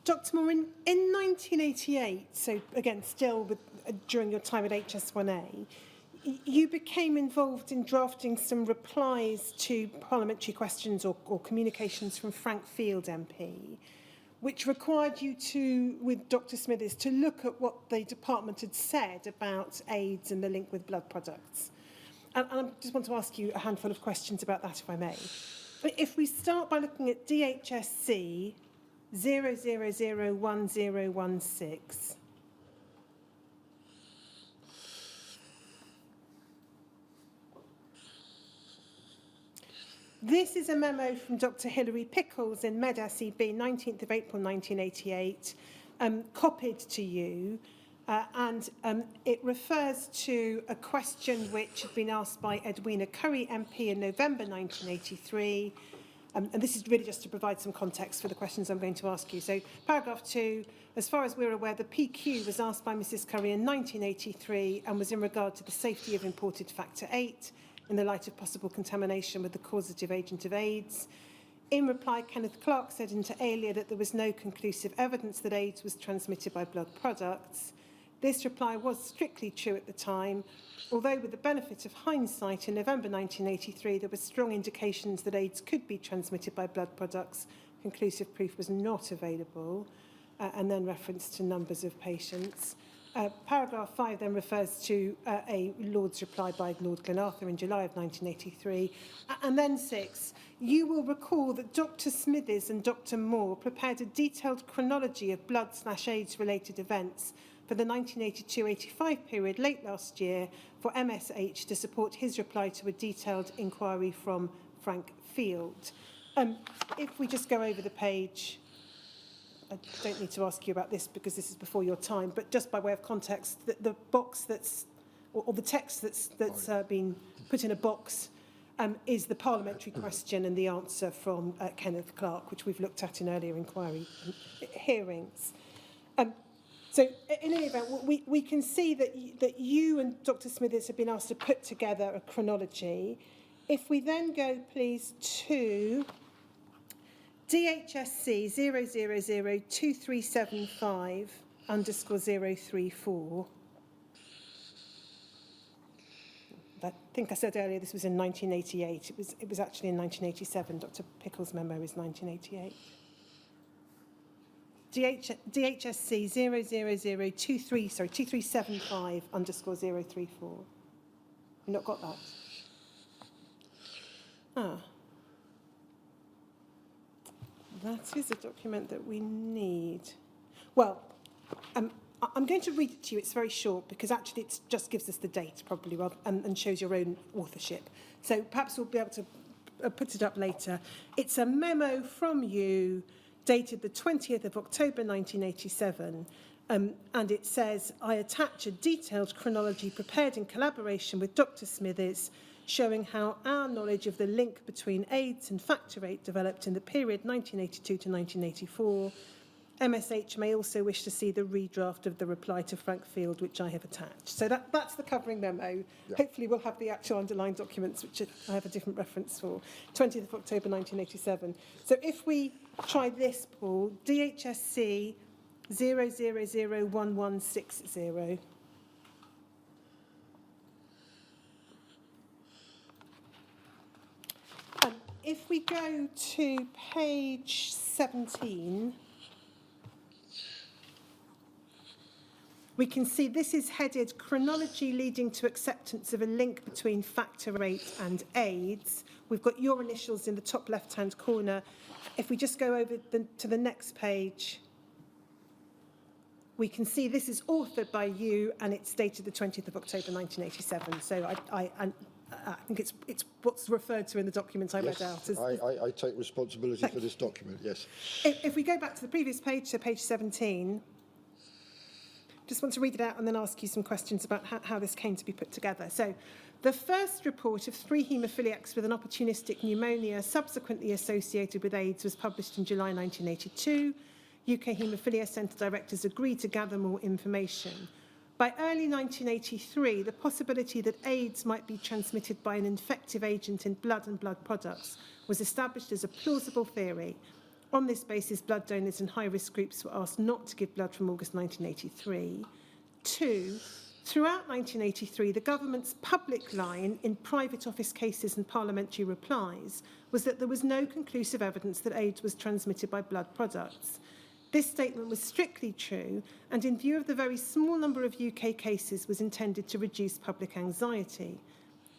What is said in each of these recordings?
Dr. Moore, in 1988, so again, still during your time at HS1A, you became involved in drafting some replies to parliamentary questions or communications from Frank Field MP, which required you to, with Dr. Smithers, to look at what the department had said about AIDS and the link with blood products. And I just want to ask you a handful of questions about that, if I may. If we start by looking at DHSC 0001016. This is a memo from Dr. Hillary Pickles in Med-SEB, 19th of April 1988, copied to you, and it refers to a question which had been asked by Edwina Curry MP in November 1983, and this is really just to provide some context for the questions I'm going to ask you. So, paragraph 2, as far as we're aware, the PQ was asked by Mrs. Curry in 1983 and was in regard to the safety of imported factor VIII in the light of possible contamination with the causative agent of AIDS. In reply, Kenneth Clark said inter alia that there was no conclusive evidence that AIDS was transmitted by blood products. This reply was strictly true at the time, although with the benefit of hindsight, in November 1983, there were strong indications that AIDS could be transmitted by blood products. Conclusive proof was not available, and then reference to numbers of patients. Paragraph 5 then refers to a Lord's reply by Lord Glenarthur in July of 1983. And then 6, you will recall that Dr. Smithers and Dr. Moore prepared a detailed chronology of blood/AIDS-related events for the 1982-85 period late last year for MSH to support his reply to a detailed inquiry from Frank Field. If we just go over the page, I don't need to ask you about this because this is before your time, but just by way of context, the box that's, or the text that's been put in a box is the parliamentary question and the answer from Kenneth Clark, which we've looked at in earlier inquiry hearings. So in any event, we can see that you and Dr. Smithers have been asked to put together a chronology. If we then go, please, to DHSC 0002375_034. I think I said earlier this was in 1988. It was actually in 1987. Dr. Pickles' memo is 1988. DHSC 2375_034. You not got that? That is a document that we need. Well, I'm going to read it to you. It's very short because actually it just gives us the date probably rather, and shows your own authorship. So perhaps we'll be able to put it up later. It's a memo from you dated the 20th of October 1987, and it says, I attach a detailed chronology prepared in collaboration with Dr. Smithers showing how our knowledge of the link between AIDS and factor VIII developed in the period 1982 to 1984. MSH may also wish to see the redraft of the reply to Frank Field, which I have attached. So that's the covering memo. Yeah. Hopefully we'll have the actual underlying documents, which I have a different reference for, 20th of October 1987. So if we try this, Paul, DHSC 0001160. If we go to page 17, we can see this is headed Chronology Leading to Acceptance of a Link Between Factor VIII and AIDS. We've got your initials in the top left-hand corner. If we just go over to the next page, we can see this is authored by you and it's dated the 20th of October 1987. So I think it's what's referred to in the document I read out. I take responsibility for this document, yes. If we go back to the previous page, so page 17, just want to read it out and then ask you some questions about how this came to be put together. So, the first report of 3 haemophiliacs with an opportunistic pneumonia subsequently associated with AIDS was published in July 1982. UK Haemophilia Centre directors agreed to gather more information. By early 1983, the possibility that AIDS might be transmitted by an infective agent in blood and blood products was established as a plausible theory. On this basis, blood donors and high-risk groups were asked not to give blood from August 1983. 2, throughout 1983, the government's public line in private office cases and parliamentary replies was that there was no conclusive evidence that AIDS was transmitted by blood products. This statement was strictly true, and in view of the very small number of UK cases, was intended to reduce public anxiety.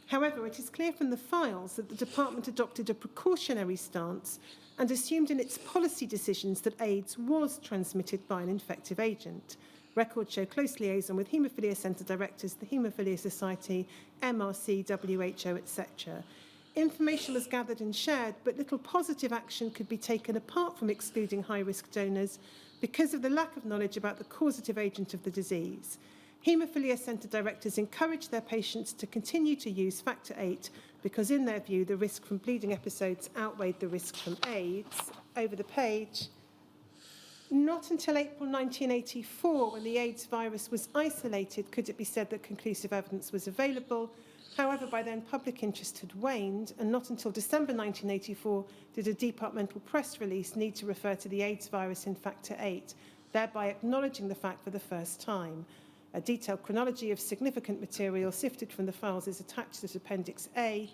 However, it is clear from the files that the department adopted a precautionary stance and assumed in its policy decisions that AIDS was transmitted by an infective agent. Records show close liaison with Haemophilia Centre directors, the Haemophilia Society, MRC, WHO, etc. Information was gathered and shared, but little positive action could be taken apart from excluding high-risk donors because of the lack of knowledge about the causative agent of the disease. Haemophilia Centre directors encouraged their patients to continue to use factor VIII because, in their view, the risk from bleeding episodes outweighed the risk from AIDS. Over the page. Not until April 1984, when the AIDS virus was isolated, could it be said that conclusive evidence was available. However, by then public interest had waned, and not until December 1984 did a departmental press release need to refer to the AIDS virus in factor VIII, thereby acknowledging the fact for the first time. A detailed chronology of significant material sifted from the files is attached as Appendix A.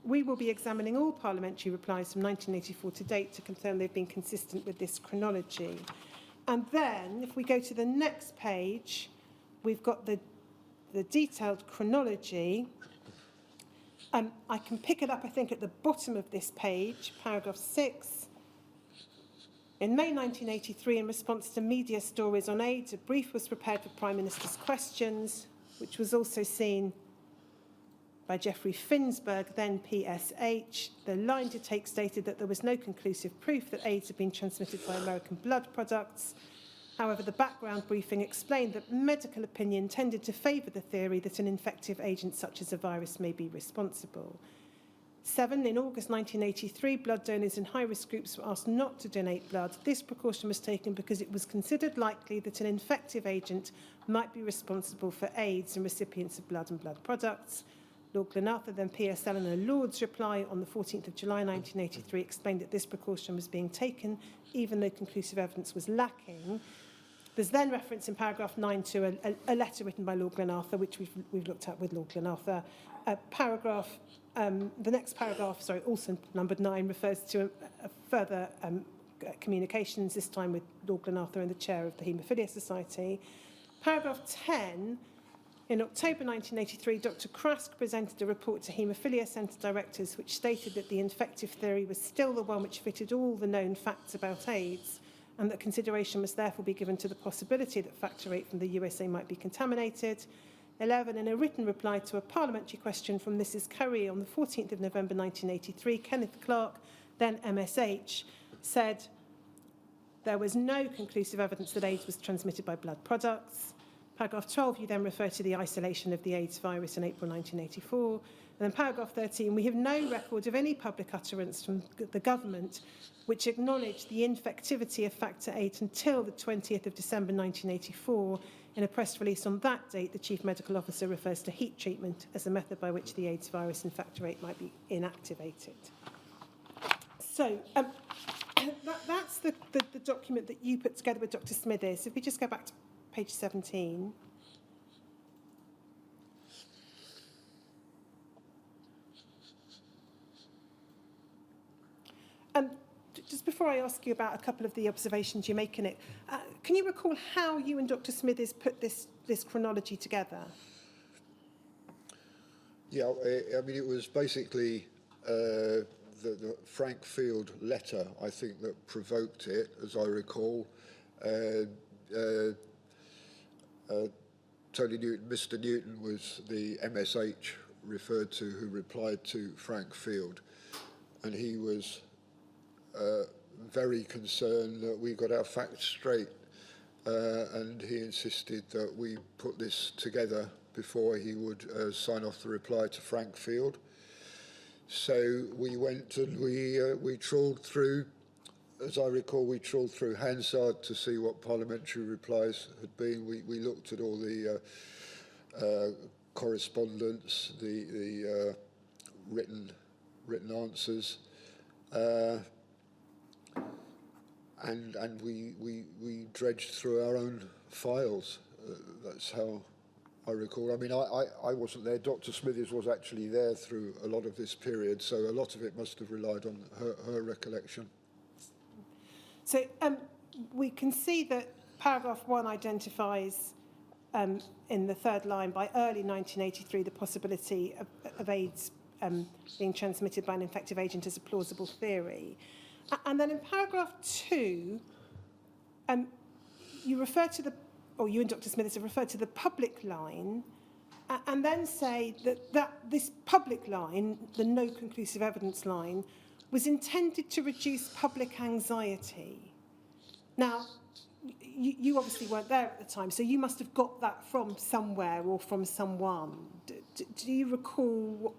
We will be examining all parliamentary replies from 1984 to date to confirm they've been consistent with this chronology. And then, if we go to the next page, we've got the detailed chronology. I can pick it up, I think, at the bottom of this page, paragraph 6. In May 1983, in response to media stories on AIDS, a brief was prepared for Prime Minister's questions, which was also seen by Geoffrey Finsberg, then PSH. The line to take stated that there was no conclusive proof that AIDS had been transmitted by American blood products. However, the background briefing explained that medical opinion tended to favour the theory that an infective agent such as a virus may be responsible. 7, in August 1983, blood donors in high-risk groups were asked not to donate blood. This precaution was taken because it was considered likely that an infective agent might be responsible for AIDS in recipients of blood and blood products. Lord Glenarthur, then PS Eleanor Lord's reply on the 14th of July 1983 explained that this precaution was being taken even though conclusive evidence was lacking. There's then reference in paragraph 9 to a letter written by Lord Glenarthur, which we've looked at with Lord Glenarthur. The next paragraph, also numbered 9, refers to a further communications, this time with Lord Glenarthur and the chair of the Haemophilia Society. Paragraph 10, in October 1983, Dr. Krask presented a report to Haemophilia Centre directors which stated that the infective theory was still the one which fitted all the known facts about AIDS, and that consideration must therefore be given to the possibility that factor VIII from the USA might be contaminated. 11, in a written reply to a parliamentary question from Mrs. Curry on the 14th of November 1983, Kenneth Clarke, then MSH, said there was no conclusive evidence that AIDS was transmitted by blood products. Paragraph 12, you then refer to the isolation of the AIDS virus in April 1984. And then paragraph 13, we have no record of any public utterance from the government which acknowledged the infectivity of factor VIII until the 20th of December 1984. In a press release on that date, the Chief Medical Officer refers to heat treatment as a method by which the AIDS virus and factor VIII might be inactivated. So that's the document that you put together with Dr. Smithers. If we just go back to page 17. Just before I ask you about a couple of the observations you make in it, can you recall how you and Dr. Smithers put this chronology together? Yeah, I mean, it was basically the Frank Field letter, I think, that provoked it, as I recall. Tony Newton, Mr. Newton was the MSH referred to who replied to Frank Field, and he was very concerned that we got our facts straight, and he insisted that we put this together before he would sign off the reply to Frank Field. So we went and we trawled through, as I recall, we trawled through Hansard to see what parliamentary replies had been. We looked at all the correspondence, the written answers. and we dredged through our own files. That's how I recall. I mean, I wasn't there. Dr. Smithers was actually there through a lot of this period, so a lot of it must have relied on her recollection. So we can see that paragraph 1 identifies in the third line by early 1983 the possibility of AIDS being transmitted by an infective agent as a plausible theory. And then in paragraph 2, you refer to the, or you and Dr. Smithers have referred to the public line, and then say that this public line, the no conclusive evidence line, was intended to reduce public anxiety. Now, you obviously weren't there at the time, so you must have got that from somewhere or from someone. Do you recall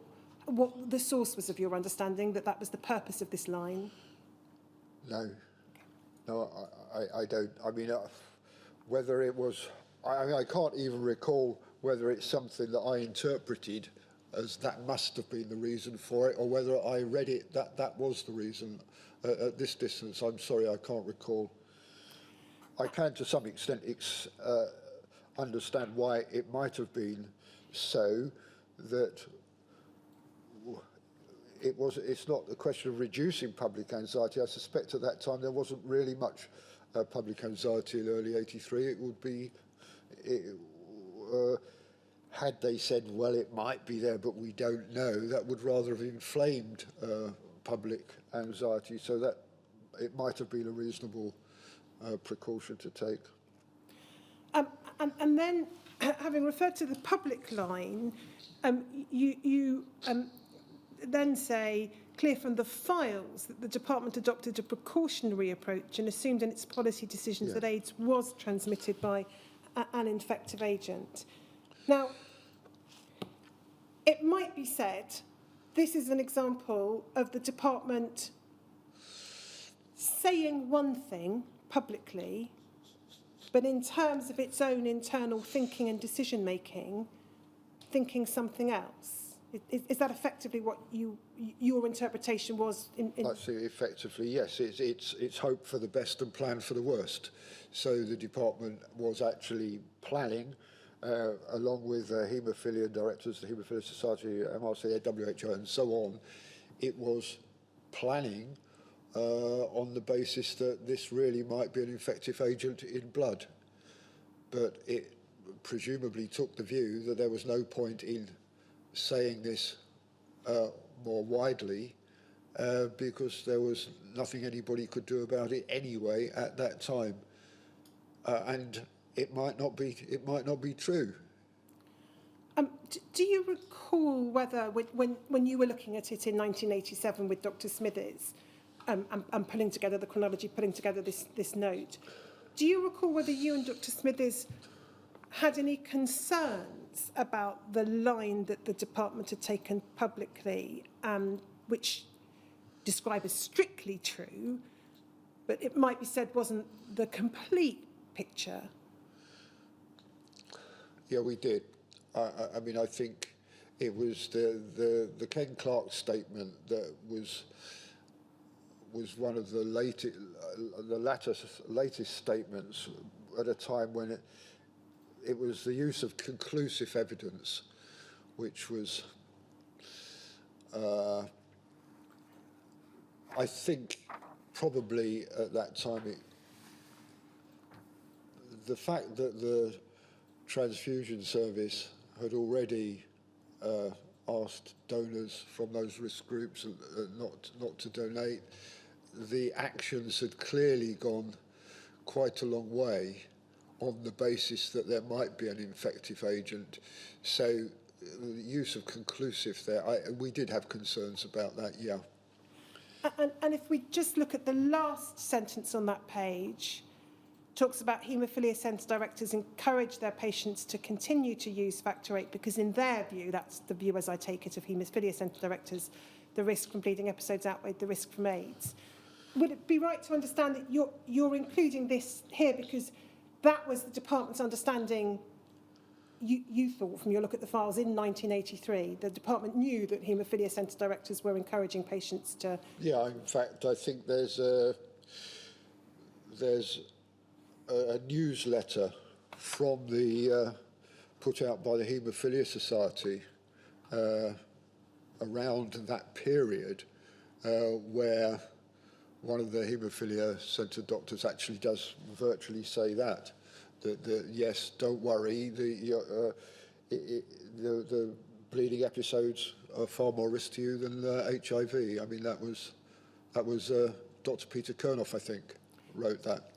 what the source was of your understanding that was the purpose of this line? No. No, I don't. I mean, whether it was... I can't even recall whether it's something that I interpreted as that must have been the reason for it, or whether I read it that was the reason. At this distance, I'm sorry, I can't recall. I can, to some extent, understand why it might have been so, that it's not a question of reducing public anxiety. I suspect at that time there wasn't really much public anxiety in early 83. It would be, had they said, well, it might be there, but we don't know, that would rather have inflamed public anxiety, so that it might have been a reasonable precaution to take. And then, having referred to the public line, you then say, clear from the files that the department adopted a precautionary approach and assumed in its policy decisions that AIDS was transmitted by an infective agent. Now, it might be said, this is an example of the department saying one thing publicly, but in terms of its own internal thinking and decision-making, thinking something else. Is that effectively what your interpretation was? That's effectively, yes. It's hope for the best and plan for the worst. So the department was actually planning, along with haemophilia directors, the Haemophilia Society, MRCA, WHO, and so on. It was planning on the basis that this really might be an infective agent in blood. But it presumably took the view that there was no point in saying this more widely because there was nothing anybody could do about it anyway at that time. And it might not be true. Do you recall whether, when you were looking at it in 1987 with Dr. Smithers, and pulling together the chronology, putting together this note, do you recall whether you and Dr. Smithers had any concerns about the line that the department had taken publicly, which describe as strictly true, but it might be said wasn't the complete picture? Yeah, we did. I mean, I think it was the Ken Clark statement that was one of the latest statements at a time when it was the use of conclusive evidence, which was, I think, probably at that time, the fact that the Transfusion Service had already asked donors from those risk groups not to donate, the actions had clearly gone quite a long way on the basis that there might be an infective agent. So the use of conclusive there, we did have concerns about that, yeah. And if we just look at the last sentence on that page, talks about haemophilia centre directors encourage their patients to continue to use factor VIII because in their view, that's the view as I take it of haemophilia centre directors, the risk from bleeding episodes outweighed the risk from AIDS. Would it be right to understand that you're including this here because that was the department's understanding, you thought from your look at the files in 1983, the department knew that haemophilia centre directors were encouraging patients to... Yeah, in fact, I think there's there's a newsletter from the put out by the Haemophilia Society around that period where one of the haemophilia centre doctors actually does virtually say that yes, don't worry, the bleeding episodes are far more risk to you than HIV. I mean, that was Dr. Peter Kernoff, I think, wrote that.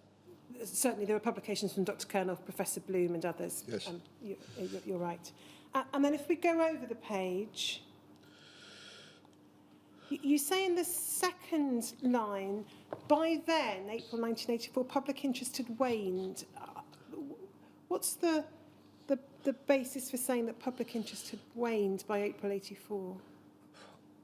Certainly, there were publications from Dr. Kernoff, Professor Bloom, and others. Yes. You're right. And then if we go over the page, you say in the second line, by then, April 1984, public interest had waned. What's the basis for saying that public interest had waned by April 84?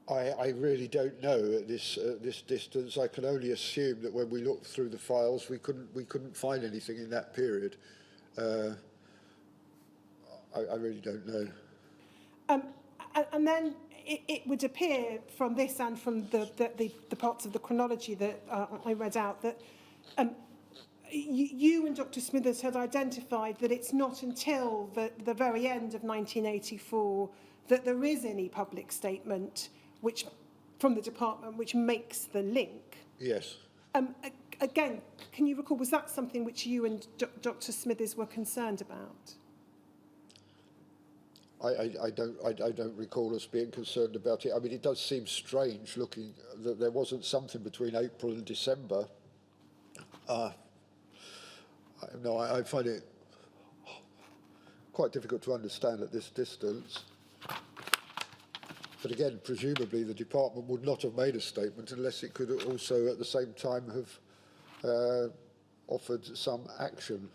I really don't know at this distance. I can only assume that when we looked through the files, we couldn't find anything in that period. I really don't know. And then it would appear from this and from the parts of the chronology that I read out that you and Dr. Smithers had identified that it's not until the very end of 1984 that there is any public statement which from the department which makes the link. Yes. Again, can you recall, was that something which you and Dr. Smithers were concerned about? I don't recall us being concerned about it. I mean, it does seem strange looking that there wasn't something between April and December. No, I find it quite difficult to understand at this distance. But again, presumably the department would not have made a statement unless it could also at the same time have offered some action.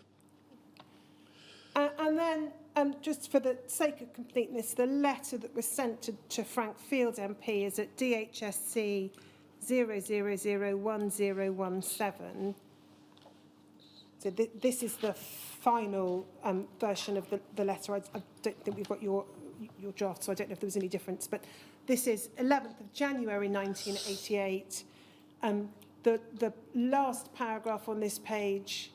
And then, just for the sake of completeness, the letter that was sent to Frank Field MP is at DHSC 0001017. So this is the final version of the letter. I don't think we've got your draft, so I don't know if there was any difference. But this is 11th of January 1988. The last paragraph on this page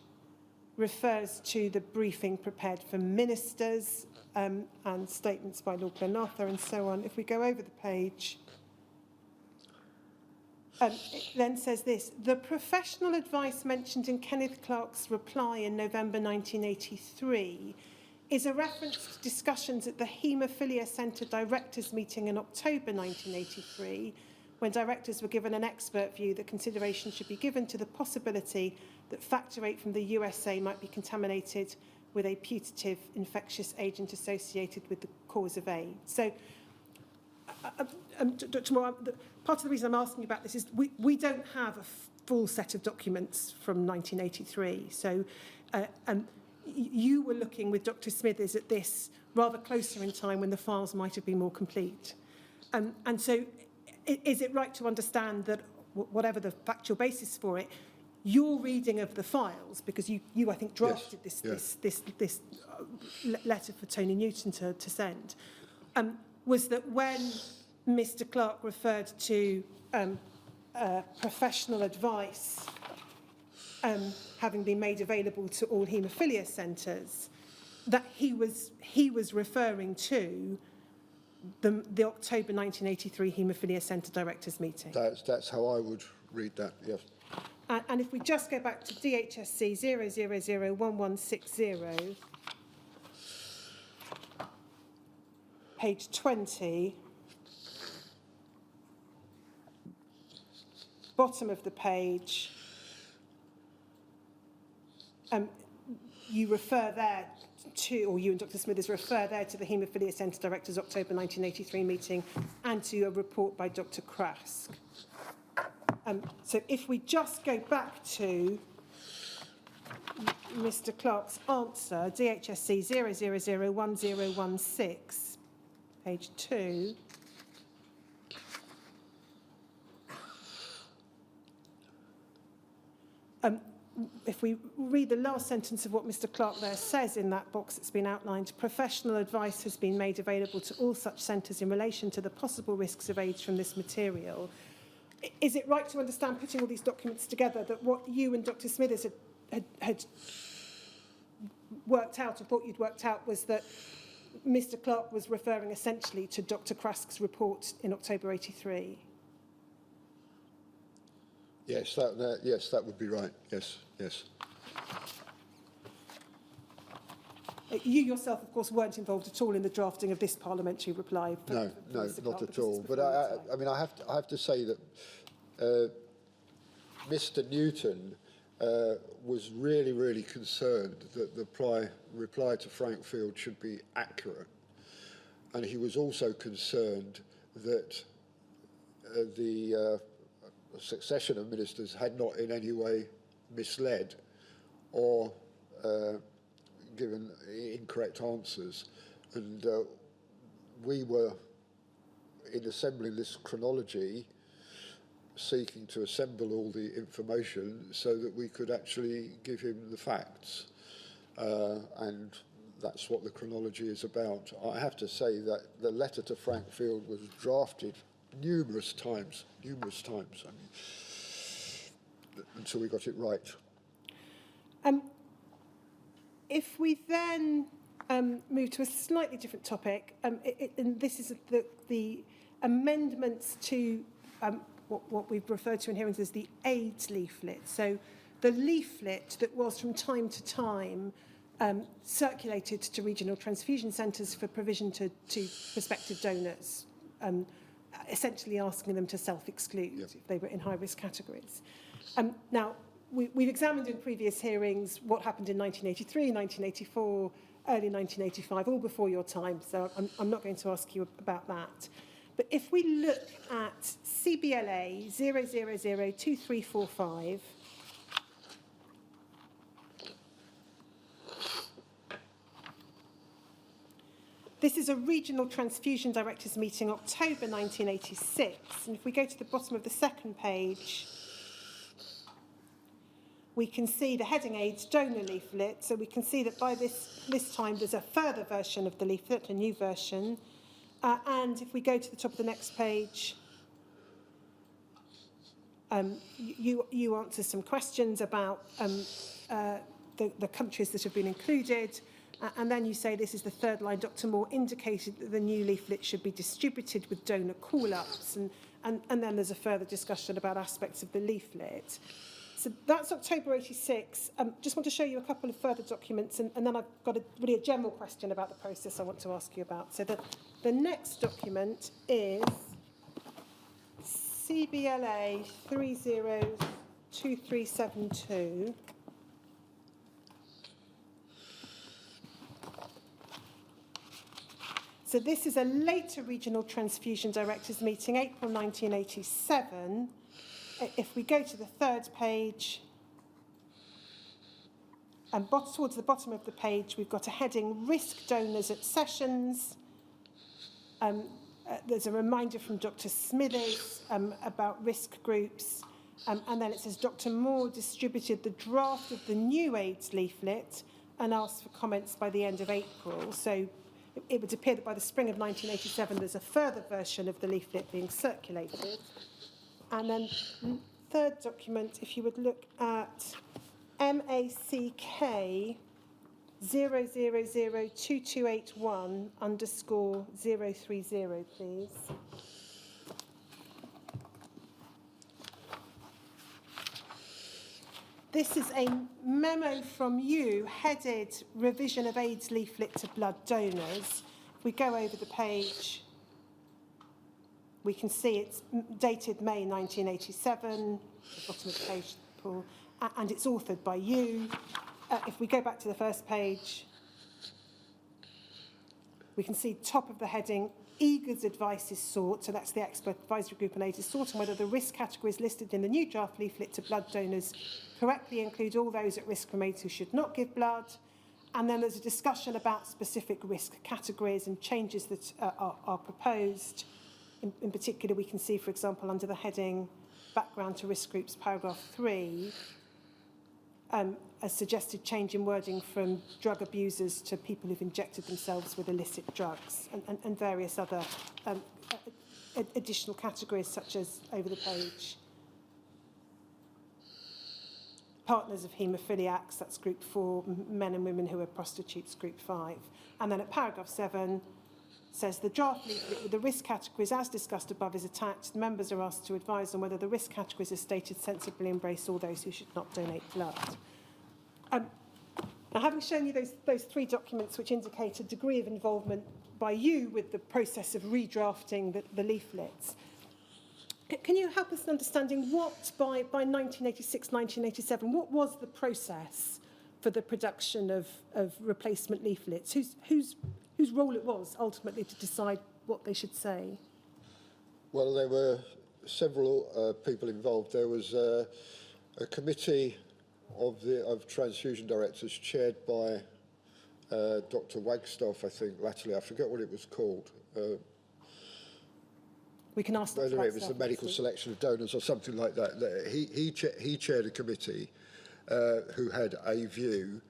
refers to the briefing prepared for ministers and statements by Lord Glenarthur and so on. If we go over the page, it then says this: the professional advice mentioned in Kenneth Clarke's reply in November 1983 is a reference to discussions at the Haemophilia Centre Directors meeting in October 1983, when directors were given an expert view that consideration should be given to the possibility that factor VIII from the USA might be contaminated with a putative infectious agent associated with the cause of AIDS. So, Dr. Moore, part of the reason I'm asking you about this is we don't have a full set of documents from 1983. So you were looking with Dr. Smithers at this rather closer in time when the files might have been more complete. And so is it right to understand that whatever the factual basis for it, your reading of the files, because you I think drafted this letter for Tony Newton to send, was that when Mr. Clarke referred to professional advice having been made available to all haemophilia centres, that he was referring to the October 1983 Haemophilia Centre Directors meeting. That's how I would read that, yes. And if we just go back to DHSC 0001160, page 20, bottom of the page, you refer there to, or you and Dr. Smithers refer there to the Haemophilia Centre Directors October 1983 meeting and to a report by Dr. Krask. So if we just go back to Mr. Clarke's answer, DHSC 0001016, page 2. If we read the last sentence of what Mr. Clarke there says in that box that's been outlined, professional advice has been made available to all such centres in relation to the possible risks of AIDS from this material. is it right to understand, putting all these documents together, that what you and Dr. Smithers had worked out, or thought you'd worked out, was that Mr. Clark was referring essentially to Dr. Krask's report in October 83? Yes, that would be right. Yes, yes. You yourself, of course, weren't involved at all in the drafting of this parliamentary reply. No, not at all. But I mean, I have to say that Mr. Newton was really concerned that the reply to Frank Field should be accurate, and he was also concerned that the succession of ministers had not in any way misled or given incorrect answers, and we were, in assembling this chronology, seeking to assemble all the information so that we could actually give him the facts, and that's what the chronology is about. I have to say that the letter to Frank Field was drafted numerous times, I mean, until we got it right. If we then move to a slightly different topic, and this is the amendments to what we've referred to in here as the AIDS leaflet. So the leaflet that was from time to time circulated to regional transfusion centres for provision to prospective donors, essentially asking them to self-exclude if they were in high-risk categories. Now, we've examined in previous hearings what happened in 1983, 1984, early 1985, all before your time, so I'm not going to ask you about that. But if we look at CBLA 0002345, this is a regional transfusion directors meeting, October 1986. And if we go to the bottom of the second page, we can see the heading AIDS donor leaflet. So we can see that by this time there's a further version of the leaflet, a new version. And if we go to the top of the next page, you answer some questions about the countries that have been included. And then you say, this is the third line, Dr. Moore indicated that the new leaflet should be distributed with donor call-ups. And then there's a further discussion about aspects of the leaflet. So that's October 86. Just want to show you a couple of further documents, and then I've got really a general question about the process I want to ask you about. So the next document is CBLA 302372. So this is a later regional transfusion directors meeting, April 1987. If we go to the third page, and towards the bottom of the page, we've got a heading, Risk Donors at Sessions. There's a reminder from Dr. Smithers about risk groups. And then it says, Dr. Moore distributed the draft of the new AIDS leaflet and asked for comments by the end of April. So it would appear that by the spring of 1987, there's a further version of the leaflet being circulated. And then third document, if you would look at MACK 0002281_030, please. This is a memo from you headed Revision of AIDS Leaflet to Blood Donors. If we go over the page, we can see it's dated May 1987, the bottom of the page, Paul, and it's authored by you. If we go back to the first page, we can see top of the heading, EGA's advice is sought, so that's the expert advisory group on AIDS, is sought on whether the risk categories listed in the new draft leaflet to blood donors correctly include all those at risk from AIDS who should not give blood. And then there's a discussion about specific risk categories and changes that are proposed. In particular, we can see, for example, under the heading Background to Risk Groups, paragraph 3, a suggested change in wording from drug abusers to people who've injected themselves with illicit drugs, and various other additional categories such as over the page. Partners of haemophiliacs, that's group 4, men and women who are prostitutes, group 5. And then at paragraph 7, says the draft leaflet with the risk categories as discussed above is attached. Members are asked to advise on whether the risk categories as stated sensibly embrace all those who should not donate blood. Now, having shown you those 3 documents which indicate a degree of involvement by you with the process of redrafting the leaflets, can you help us in understanding what, by 1986, 1987, what was the process for the production of replacement leaflets? Whose role it was ultimately to decide what they should say? Well, there were several people involved. There was a committee of transfusion directors chaired by Dr. Wagstaff, I think, latterly. I forget what it was called. We can ask whether it was the medical selection of donors or something like that. He chaired a committee who had a view.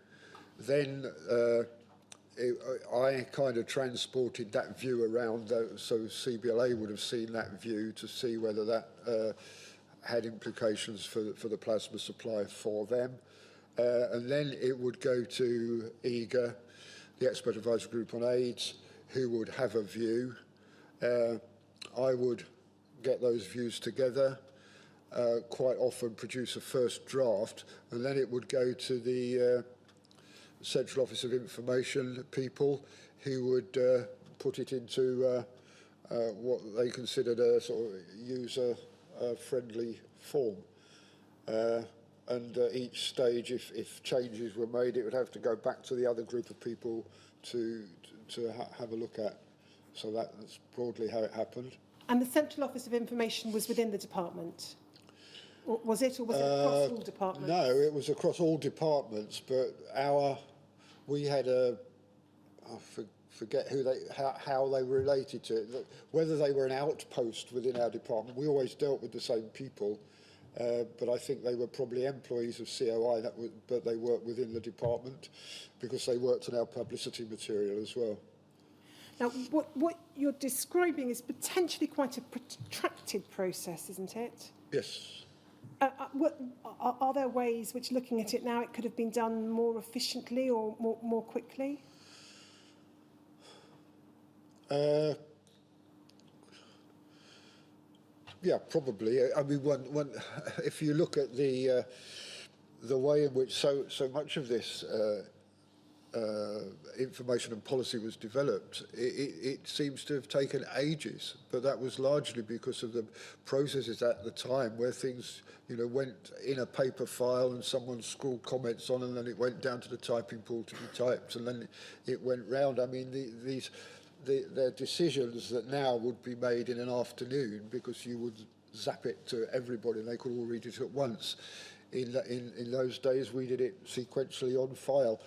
Then I kind of transported that view around, so CBLA would have seen that view to see whether that had implications for the plasma supply for them. And then it would go to EGA, the Expert Advisory Group on AIDS, who would have a view. I would get those views together, quite often produce a first draft, and then it would go to the Central Office of Information people who would put it into what they considered a sort of user-friendly form. And each stage, if changes were made, it would have to go back to the other group of people to have a look at. So that's broadly how it happened. And the Central Office of Information was within the department? Or was it across all departments? No, it was across all departments, but we had forget how they were related to it, whether they were an outpost within our department. We always dealt with the same people, but I think they were probably employees of COI, but they worked within the department because they worked on our publicity material as well. Now, what you're describing is potentially quite a protracted process, isn't it? Yes. Are there ways which, looking at it now, it could have been done more efficiently or more quickly? Yeah, probably. I mean, if you look at the way in which so much of this information and policy was developed, it seems to have taken ages, but that was largely because of the processes at the time where things, went in a paper file and someone scrawled comments on, and then it went down to the typing pool to be typed, and then it went round. I mean, they're decisions that now would be made in an afternoon because you would zap it to everybody and they could all read it at once. In those days, we did it sequentially on file.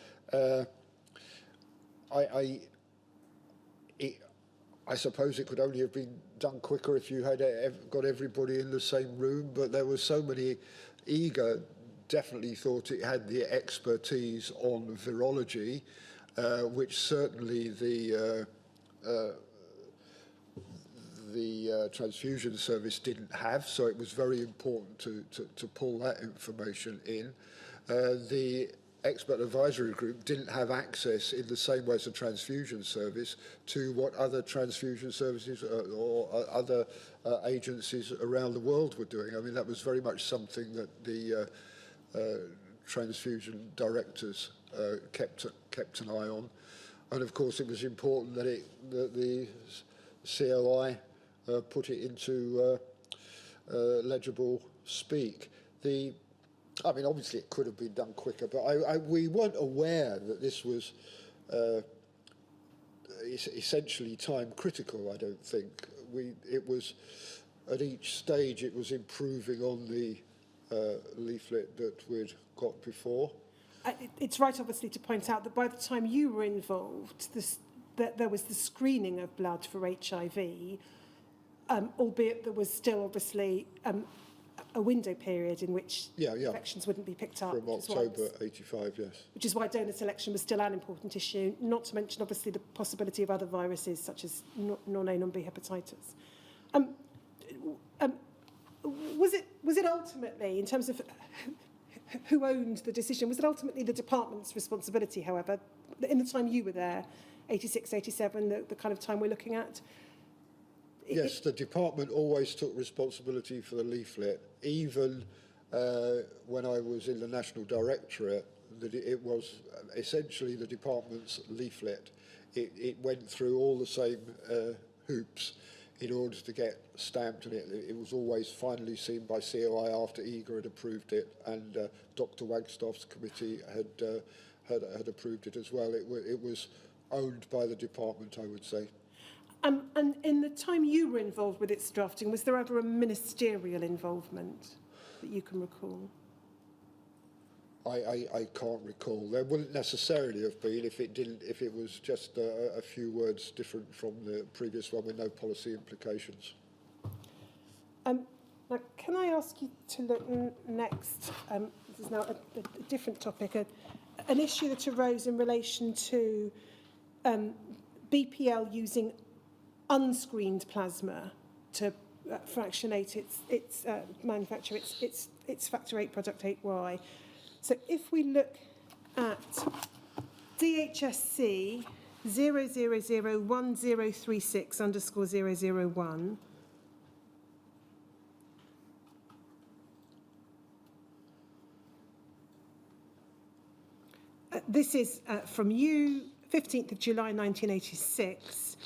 I suppose it could only have been done quicker if you had got everybody in the same room, but there were so many. EGA definitely thought it had the expertise on virology, which certainly the transfusion service didn't have, so it was very important to pull that information in. The Expert Advisory Group didn't have access in the same way as the transfusion service to what other transfusion services or other agencies around the world were doing. I mean, that was very much something that the transfusion directors kept an eye on. And of course, it was important that the COI put it into legible speak. I mean, obviously it could have been done quicker, but we weren't aware that this was essentially time critical, I don't think. It was, at each stage, it was improving on the leaflet that we'd got before. It's right, obviously, to point out that by the time you were involved, that there was the screening of blood for HIV, albeit there was still, obviously, a window period in which infections wouldn't be picked up. From October 85, yes. Which is why donor selection was still an important issue, not to mention, obviously, the possibility of other viruses, such as non-A, non-B hepatitis. Was it ultimately, in terms of who owned the decision, was it ultimately the department's responsibility, however, in the time you were there, 86, 87, the kind of time we're looking at? Yes, the department always took responsibility for the leaflet, even when I was in the National Directorate, that it was essentially the department's leaflet. It went through all the same hoops in order to get stamped, and it was always finally seen by COI after EGA had approved it, and Dr. Wagstaff's committee had approved it as well. It was owned by the department, I would say. And in the time you were involved with its drafting, was there ever a ministerial involvement that you can recall? I can't recall. There wouldn't necessarily have been if it was just a few words different from the previous one with no policy implications. Now, can I ask you to look next? This is now a different topic, an issue that arose in relation to BPL using unscreened plasma to fractionate its manufacture its factor 8 product 8Y. So if we look at DHSC 0001036_001, this is from you, 15th of July 1986.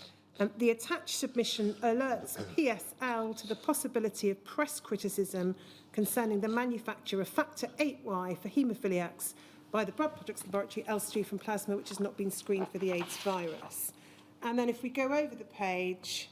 The attached submission alerts PSL to the possibility of press criticism concerning the manufacture of factor 8Y for haemophiliacs by the Blood Products Laboratory, Elstree from plasma, which has not been screened for the AIDS virus. And then if we go over the page,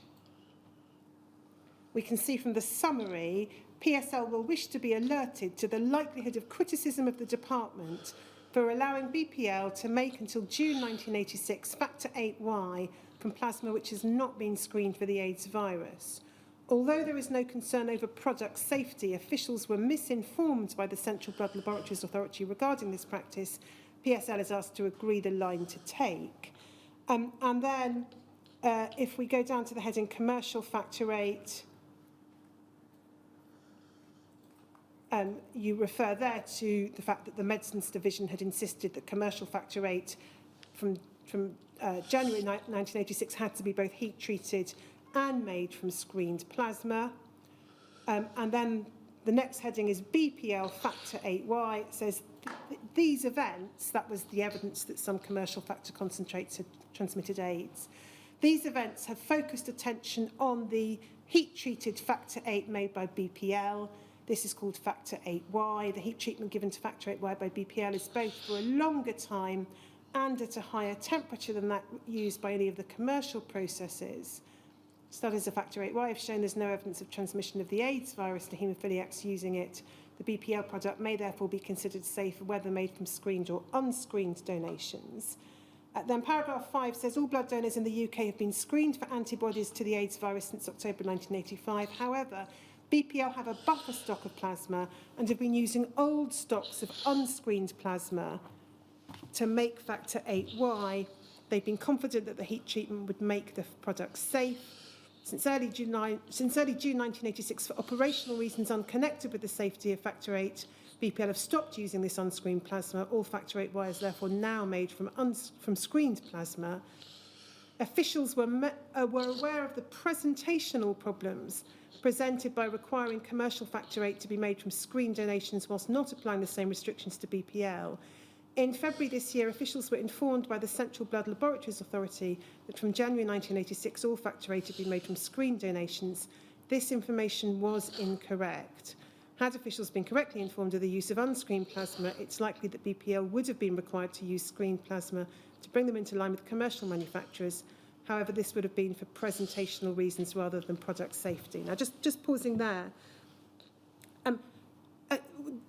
we can see from the summary, PSL will wish to be alerted to the likelihood of criticism of the department for allowing BPL to make until June 1986 factor 8Y from plasma which has not been screened for the AIDS virus. Although there is no concern over product safety, officials were misinformed by the Central Blood Laboratories Authority regarding this practice. PSL is asked to agree the line to take. And then if we go down to the heading commercial factor 8, you refer there to the fact that the Medicines Division had insisted that commercial factor 8 from January 1986 had to be both heat-treated and made from screened plasma. And then the next heading is BPL factor 8Y. It says these events, that was the evidence that some commercial factor concentrates had transmitted AIDS. These events have focused attention on the heat-treated factor 8 made by BPL. This is called factor 8Y. The heat treatment given to factor 8Y by BPL is both for a longer time and at a higher temperature than that used by any of the commercial processes. Studies of factor 8Y have shown there's no evidence of transmission of the AIDS virus to haemophiliacs using it. The BPL product may therefore be considered safe whether made from screened or unscreened donations. Then paragraph 5 says all blood donors in the UK have been screened for antibodies to the AIDS virus since October 1985. However, BPL have a buffer stock of plasma and have been using old stocks of unscreened plasma to make factor 8Y. They've been confident that the heat treatment would make the product safe. Since early June 1986, for operational reasons unconnected with the safety of factor 8, BPL have stopped using this unscreened plasma. All factor 8Y is therefore now made from screened plasma. Officials were aware of the presentational problems presented by requiring commercial factor 8 to be made from screened donations whilst not applying the same restrictions to BPL. In February this year, officials were informed by the Central Blood Laboratories Authority that from January 1986, all factor 8 had been made from screened donations. This information was incorrect. Had officials been correctly informed of the use of unscreened plasma, it's likely that BPL would have been required to use screened plasma to bring them into line with commercial manufacturers. However, this would have been for presentational reasons rather than product safety. Now, just pausing there.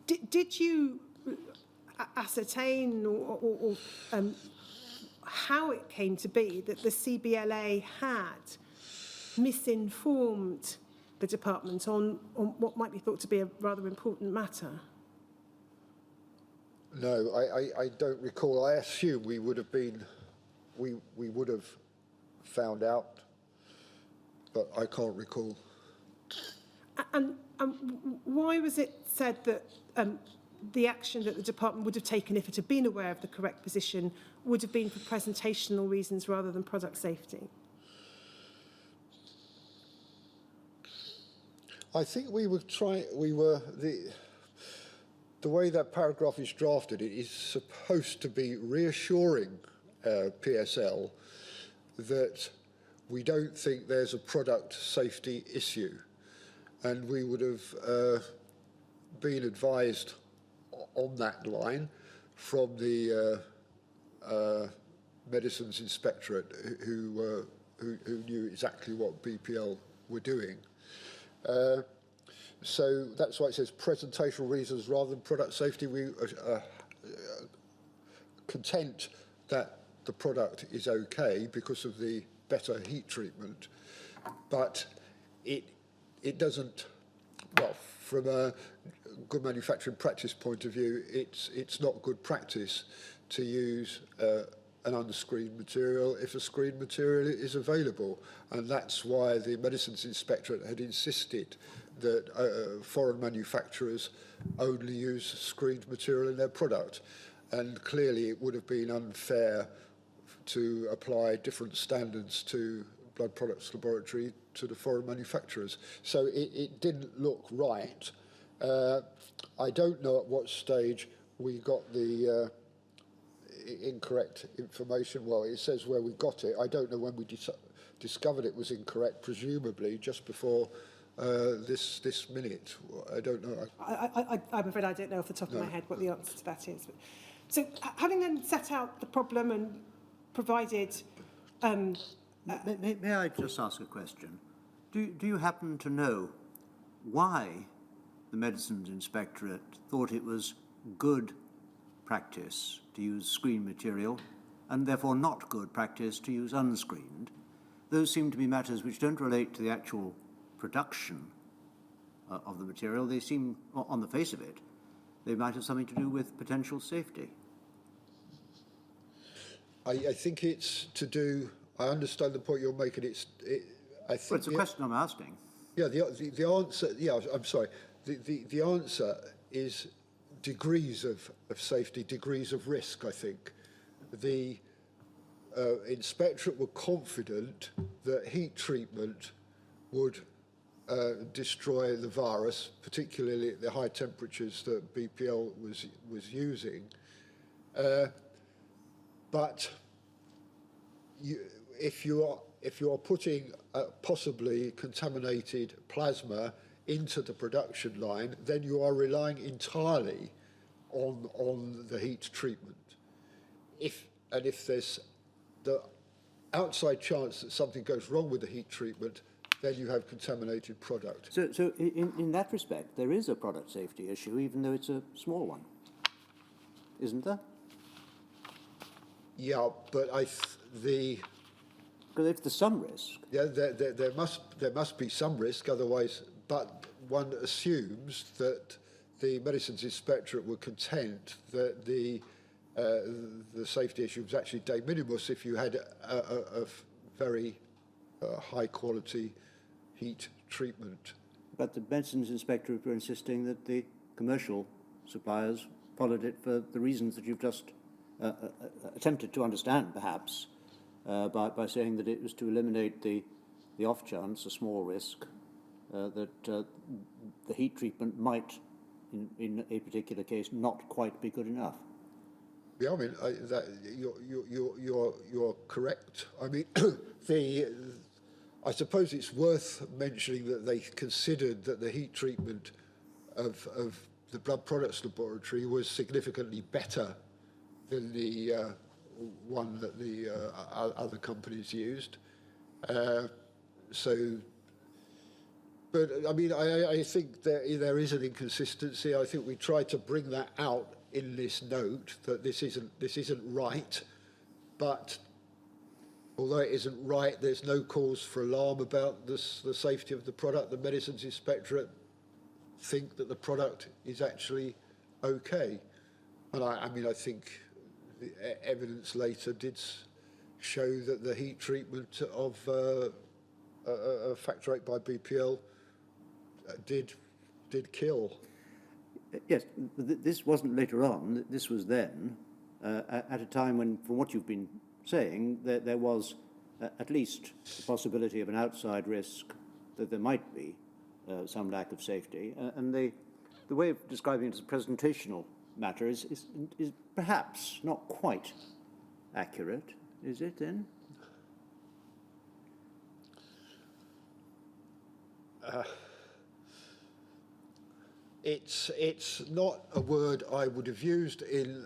Did you ascertain or how it came to be that the CBLA had misinformed the department on what might be thought to be a rather important matter? No, I don't recall. I assume we would have been, we would have found out, but I can't recall. And why was it said that the action that the department would have taken if it had been aware of the correct position would have been for presentational reasons rather than product safety? I think the way that paragraph is drafted, it is supposed to be reassuring PSL that we don't think there's a product safety issue. And we would have been advised on that line from the Medicines Inspectorate who knew exactly what BPL were doing. So that's why it says presentational reasons rather than product safety. We are content that the product is okay because of the better heat treatment, but it doesn't, well, from a good manufacturing practice point of view, it's not good practice to use an unscreened material if a screened material is available. And that's why the Medicines Inspectorate had insisted that foreign manufacturers only use screened material in their product. And clearly it would have been unfair to apply different standards to Blood Products Laboratory to the foreign manufacturers. So it didn't look right. I don't know at what stage we got the incorrect information. Well, it says where we got it. I don't know when we discovered it was incorrect, presumably just before this minute. I don't know. I'm afraid I don't know off the top of my head what the answer to that is. So having then set out the problem and provided... May I just ask a question? Do you happen to know why the Medicines Inspectorate thought it was good practice to use screened material and therefore not good practice to use unscreened? Those seem to be matters which don't relate to the actual production of the material. They seem, on the face of it, they might have something to do with potential safety. I think it's to do... I understand the point you're making. I think Well, it's a question I'm asking. Yeah, the answer... Yeah, I'm sorry. The answer is degrees of safety, degrees of risk, I think. The Inspectorate were confident that heat treatment would destroy the virus, particularly at the high temperatures that BPL was using. But if you are putting possibly contaminated plasma into the production line, then you are relying entirely on the heat treatment. If there's the outside chance that something goes wrong with the heat treatment, then you have contaminated product. So in that respect, there is a product safety issue, even though it's a small one, isn't there? Yeah, but because if there's some risk. Yeah, there must be some risk, otherwise. But one assumes that the Medicines Inspectorate were content that the safety issue was actually de minimis if you had a very high quality heat treatment. But the Medicines Inspectorate were insisting that the commercial suppliers followed it for the reasons that you've just attempted to understand, perhaps, by saying that it was to eliminate the off chance, a small risk, that the heat treatment might, in a particular case, not quite be good enough. Yeah, I mean you're correct. I mean I suppose it's worth mentioning that they considered that the heat treatment of the Blood Products Laboratory was significantly better than the one that the other companies used. But I mean, I think there is an inconsistency. I think we tried to bring that out in this note, that this isn't right. But although it isn't right, there's no cause for alarm about the safety of the product. The Medicines Inspectorate think that the product is actually okay. And I mean, I think the evidence later did show that the heat treatment of Factor VIII by BPL did kill. Yes, this wasn't later on. This was then, at a time when, from what you've been saying, there was at least the possibility of an outside risk that there might be some lack of safety. And the way of describing it as a presentational matter is perhaps not quite accurate, is it then? It's not a word I would have used in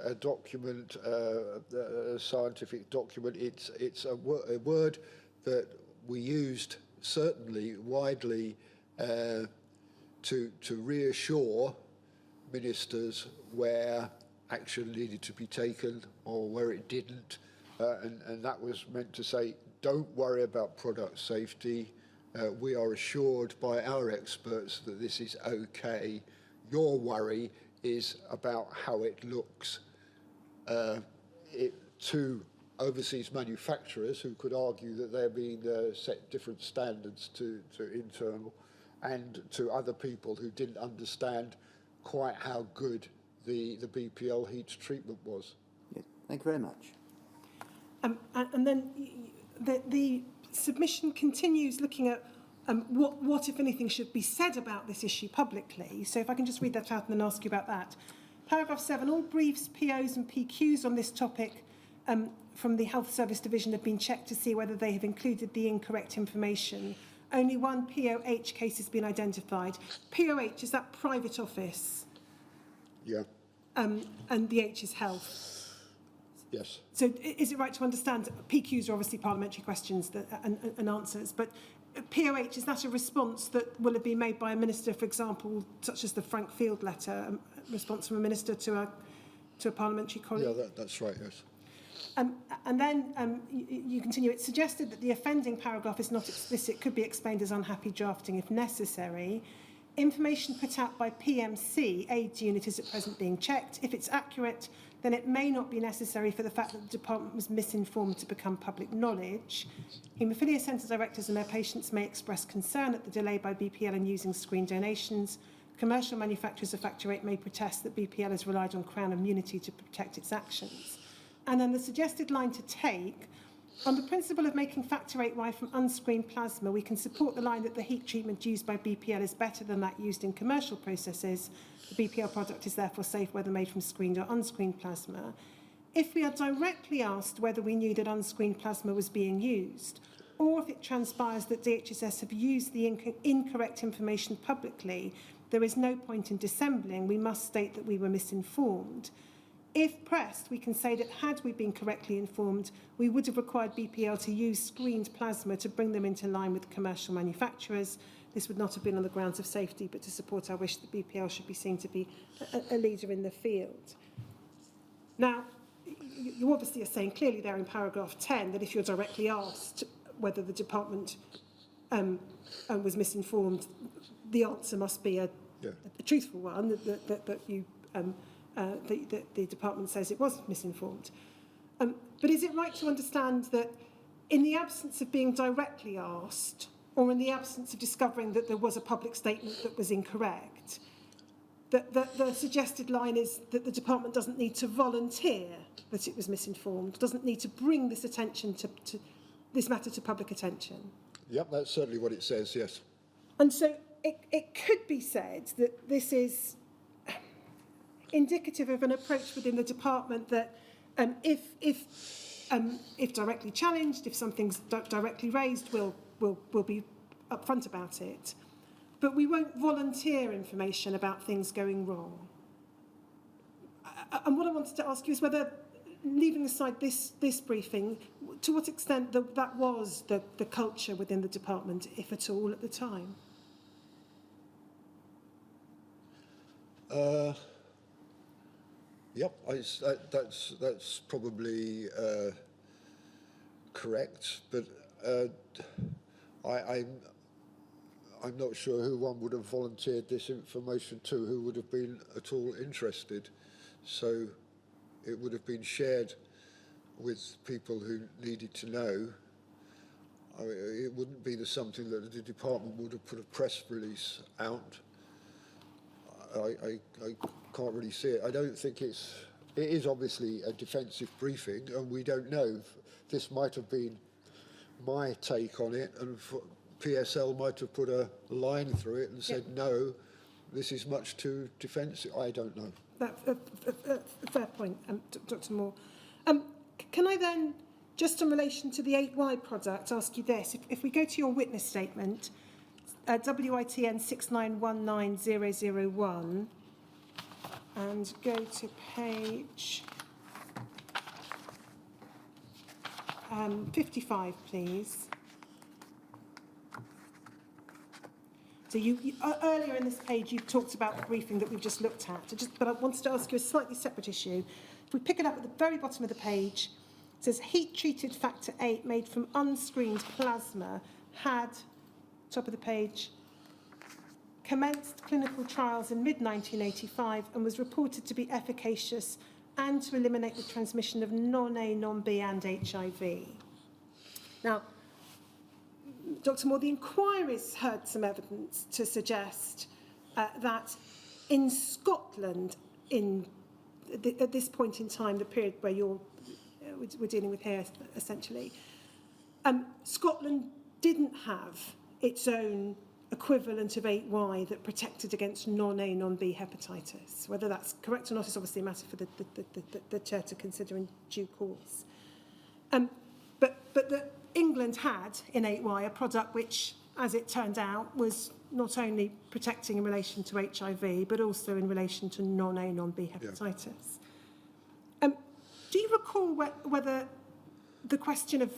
a document, a scientific document. It's a word that we used certainly widely to reassure ministers where action needed to be taken or where it didn't, and that was meant to say, don't worry about product safety. We are assured by our experts that this is okay. Your worry is about how it looks to overseas manufacturers who could argue that they're being set different standards to internal, and to other people who didn't understand quite how good the BPL heat treatment was. Yeah, thank you very much. And then the submission continues looking at what, if anything, should be said about this issue publicly. So if I can just read that out and then ask you about that. Paragraph 7, all briefs, POs and PQs on this topic from the Health Service Division have been checked to see whether they have included the incorrect information. Only one POH case has been identified. POH, is that private office? Yeah. And the H is health. Yes. So is it right to understand, PQs are obviously parliamentary questions and answers, but POH, is that a response that will have been made by a minister, for example, such as the Frank Field letter, a response from a minister to a parliamentary colleague? Yeah, that's right, yes. And then you continue, it's suggested that the offending paragraph is not explicit, could be explained as unhappy drafting if necessary. Information put out by PMC, AIDS unit, is at present being checked. If it's accurate, then it may not be necessary for the fact that the department was misinformed to become public knowledge. Haemophilia centre directors and their patients may express concern at the delay by BPL in using screen donations. Commercial manufacturers of Factor VIII may protest that BPL has relied on Crown immunity to protect its actions. And then the suggested line to take, on the principle of making Factor VIII from unscreened plasma, we can support the line that the heat treatment used by BPL is better than that used in commercial processes. The BPL product is therefore safe whether made from screened or unscreened plasma. If we are directly asked whether we knew that unscreened plasma was being used, or if it transpires that DHSS have used the incorrect information publicly, there is no point in dissembling. We must state that we were misinformed. If pressed, we can say that had we been correctly informed, we would have required BPL to use screened plasma to bring them into line with commercial manufacturers. This would not have been on the grounds of safety, but to support our wish that BPL should be seen to be a leader in the field. Now, you obviously are saying clearly there in paragraph 10 that if you're directly asked whether the department was misinformed, the answer must be a truthful one, that you... the department says it was misinformed. But is it right to understand that in the absence of being directly asked, or in the absence of discovering that there was a public statement that was incorrect, that the suggested line is that the department doesn't need to volunteer that it was misinformed, doesn't need to bring this attention to this matter to public attention? Yep, that's certainly what it says, yes. And so it could be said that this is indicative of an approach within the department that if directly challenged, if something's directly raised, we'll be upfront about it, but we won't volunteer information about things going wrong. And what I wanted to ask you is whether, leaving aside this briefing, to what extent that was the culture within the department, if at all, at the time? Yep, that's probably correct, but I'm not sure who one would have volunteered this information to, who would have been at all interested. So it would have been shared with people who needed to know. I mean, it wouldn't be something that the department would have put a press release out. I can't really see it. I don't think it is obviously a defensive briefing, and we don't know. This might have been my take on it, and PSL might have put a line through it and said, no, this is much too defensive. I don't know. That's a fair point, Dr. Moore. Can I then, just in relation to the 8Y product, ask you this? If we go to your witness statement, WITN 6919001, and go to page 55, please. So earlier in this page, you've talked about the briefing that we've just looked at. But I wanted to ask you a slightly separate issue. If we pick it up at the very bottom of the page, it says heat-treated factor 8 made from unscreened plasma had, top of the page, commenced clinical trials in mid-1985 and was reported to be efficacious and to eliminate the transmission of non-A, non-B and HIV. Now, Dr. Moore, the inquiries heard some evidence to suggest that in Scotland, at this point in time, the period where we're dealing with here, essentially, Scotland didn't have its own equivalent of 8Y that protected against non-A, non-B hepatitis. Whether that's correct or not is obviously a matter for the Chair to consider in due course. But England had in 8Y a product which, as it turned out, was not only protecting in relation to HIV, but also in relation to non-A, non-B hepatitis. Do you recall whether the question of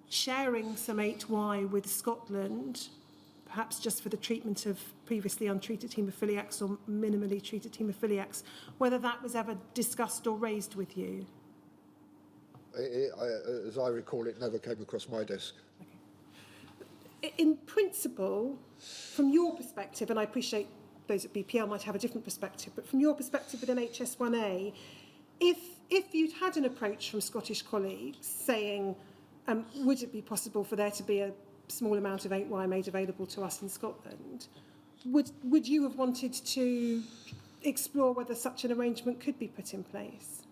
sharing some 8Y with Scotland, perhaps just for the treatment of previously untreated haemophiliacs or minimally treated haemophiliacs, whether that was ever discussed or raised with you? As I recall, it never came across my desk. Okay. In principle, from your perspective, and I appreciate those at BPL might have a different perspective, but from your perspective with NHS1A, if you'd had an approach from Scottish colleagues saying, would it be possible for there to be a small amount of 8Y made available to us in Scotland, would you have wanted to explore whether such an arrangement could be put in place?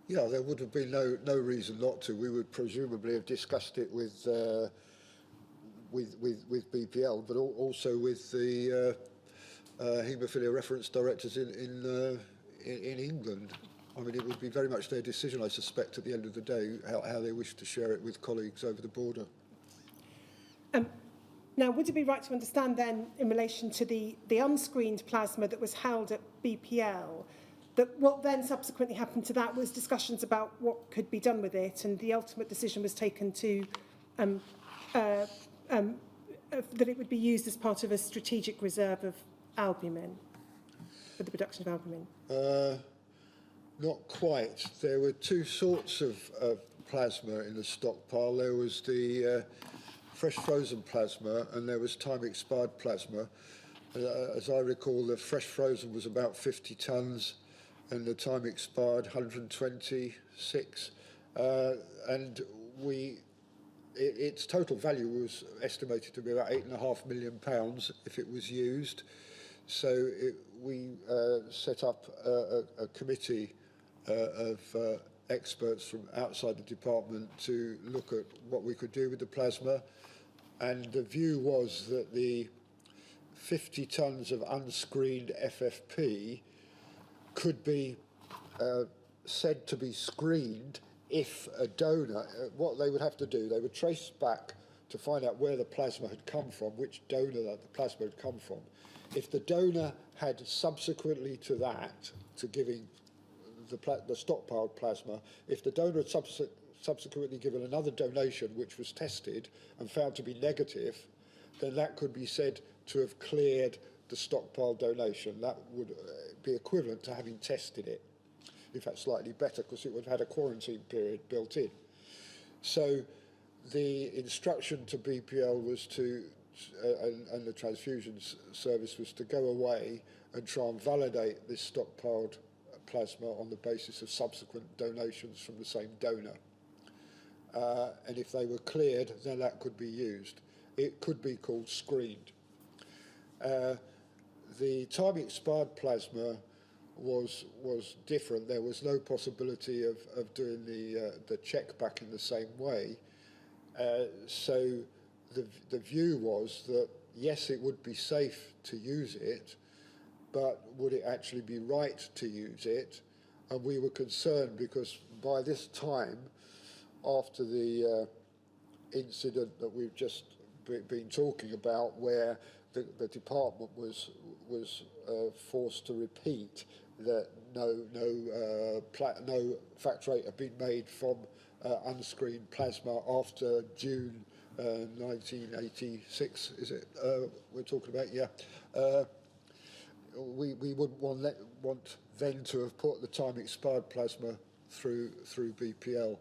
Yeah, there would have been no reason not to. We would presumably have discussed it with BPL, but also with the haemophilia reference directors in England. I mean, it would be very much their decision, I suspect, at the end of the day, how they wish to share it with colleagues over the border. Now, would it be right to understand then, in relation to the unscreened plasma that was held at BPL, that what then subsequently happened to that was discussions about what could be done with it, and the ultimate decision was taken to that it would be used as part of a strategic reserve of albumin, for the production of albumin? Not quite. There were two sorts of plasma in the stockpile. There was the fresh frozen plasma and there was time expired plasma. As I recall, the fresh frozen was about 50 tonnes and the time expired 126. And its total value was estimated to be about £8.5 million if it was used. So we set up a committee of experts from outside the department to look at what we could do with the plasma. And the view was that the 50 tonnes of unscreened FFP could be said to be screened if a donor, what they would have to do, they would trace back to find out where the plasma had come from, which donor that the plasma had come from. If the donor had subsequently to that, to giving the stockpiled plasma, if the donor had subsequently given another donation which was tested and found to be negative, then that could be said to have cleared the stockpiled donation. That would be equivalent to having tested it. In fact, slightly better, because it would have had a quarantine period built in. So the instruction to BPL was to, and the transfusion service was to go away and try and validate this stockpiled plasma on the basis of subsequent donations from the same donor. and if they were cleared, then that could be used. It could be called screened. The time expired plasma was different. There was no possibility of doing the check back in the same way. So the view was that yes, it would be safe to use it, but would it actually be right to use it? And we were concerned because by this time, after the incident that we've just been talking about, where the department was forced to repeat that no factor VIII had been made from unscreened plasma after June 1986, is it? We're talking about, yeah. We wouldn't want then to have put the time expired plasma through BPL.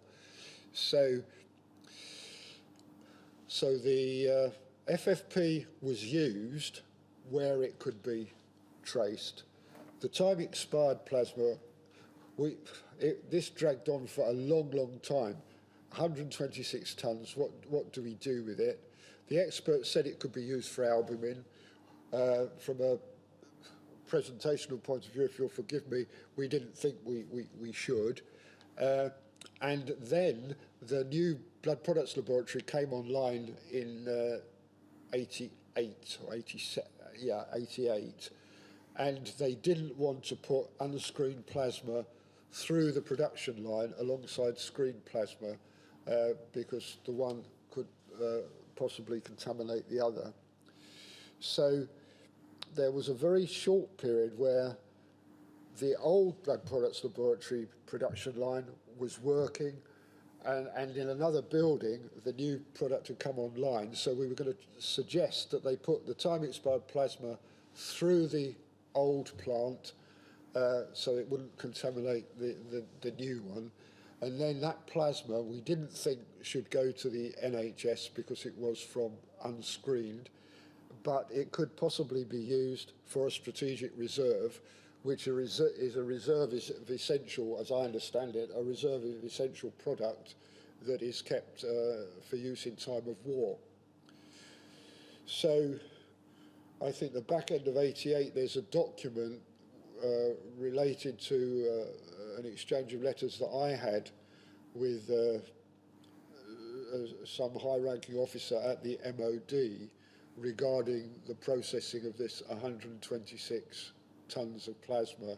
So the FFP was used where it could be traced. The time expired plasma, this dragged on for a long time. 126 tonnes, what do we do with it? The experts said it could be used for albumin. From a presentational point of view, if you'll forgive me, we didn't think we should. And then the new blood products laboratory came online in 88 or 87, yeah, 88. And they didn't want to put unscreened plasma through the production line alongside screened plasma because the one could possibly contaminate the other. So there was a very short period where the old blood products laboratory production line was working, and in another building the new product had come online, so we were going to suggest that they put the time expired plasma through the old plant so it wouldn't contaminate the new one. And then that plasma we didn't think should go to the NHS because it was from unscreened, but it could possibly be used for a strategic reserve, which is a reserve of essential, as I understand it, a reserve of essential product that is kept for use in time of war. So I think the back end of 88, there's a document related to an exchange of letters that I had with some high-ranking officer at the MOD regarding the processing of this 126 tonnes of plasma,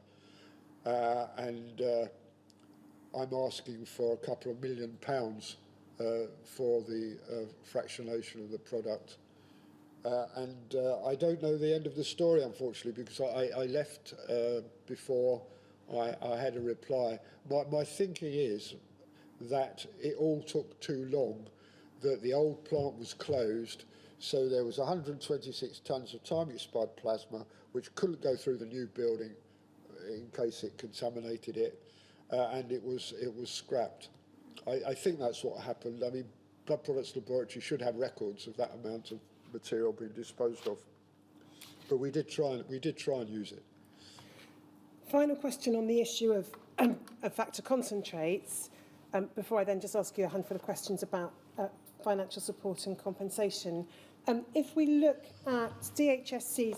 and I'm asking for a couple of £1 million for the fractionation of the product. And I don't know the end of the story, unfortunately, because I left before I had a reply. My thinking is that it all took too long, that the old plant was closed, so there was 126 tonnes of time expired plasma which couldn't go through the new building in case it contaminated it, and it was scrapped. I think that's what happened. I mean, Blood Products Laboratory should have records of that amount of material being disposed of, but we did try and use it. Final question on the issue of factor concentrates, before I then just ask you a handful of questions about financial support and compensation. If we look at DHSC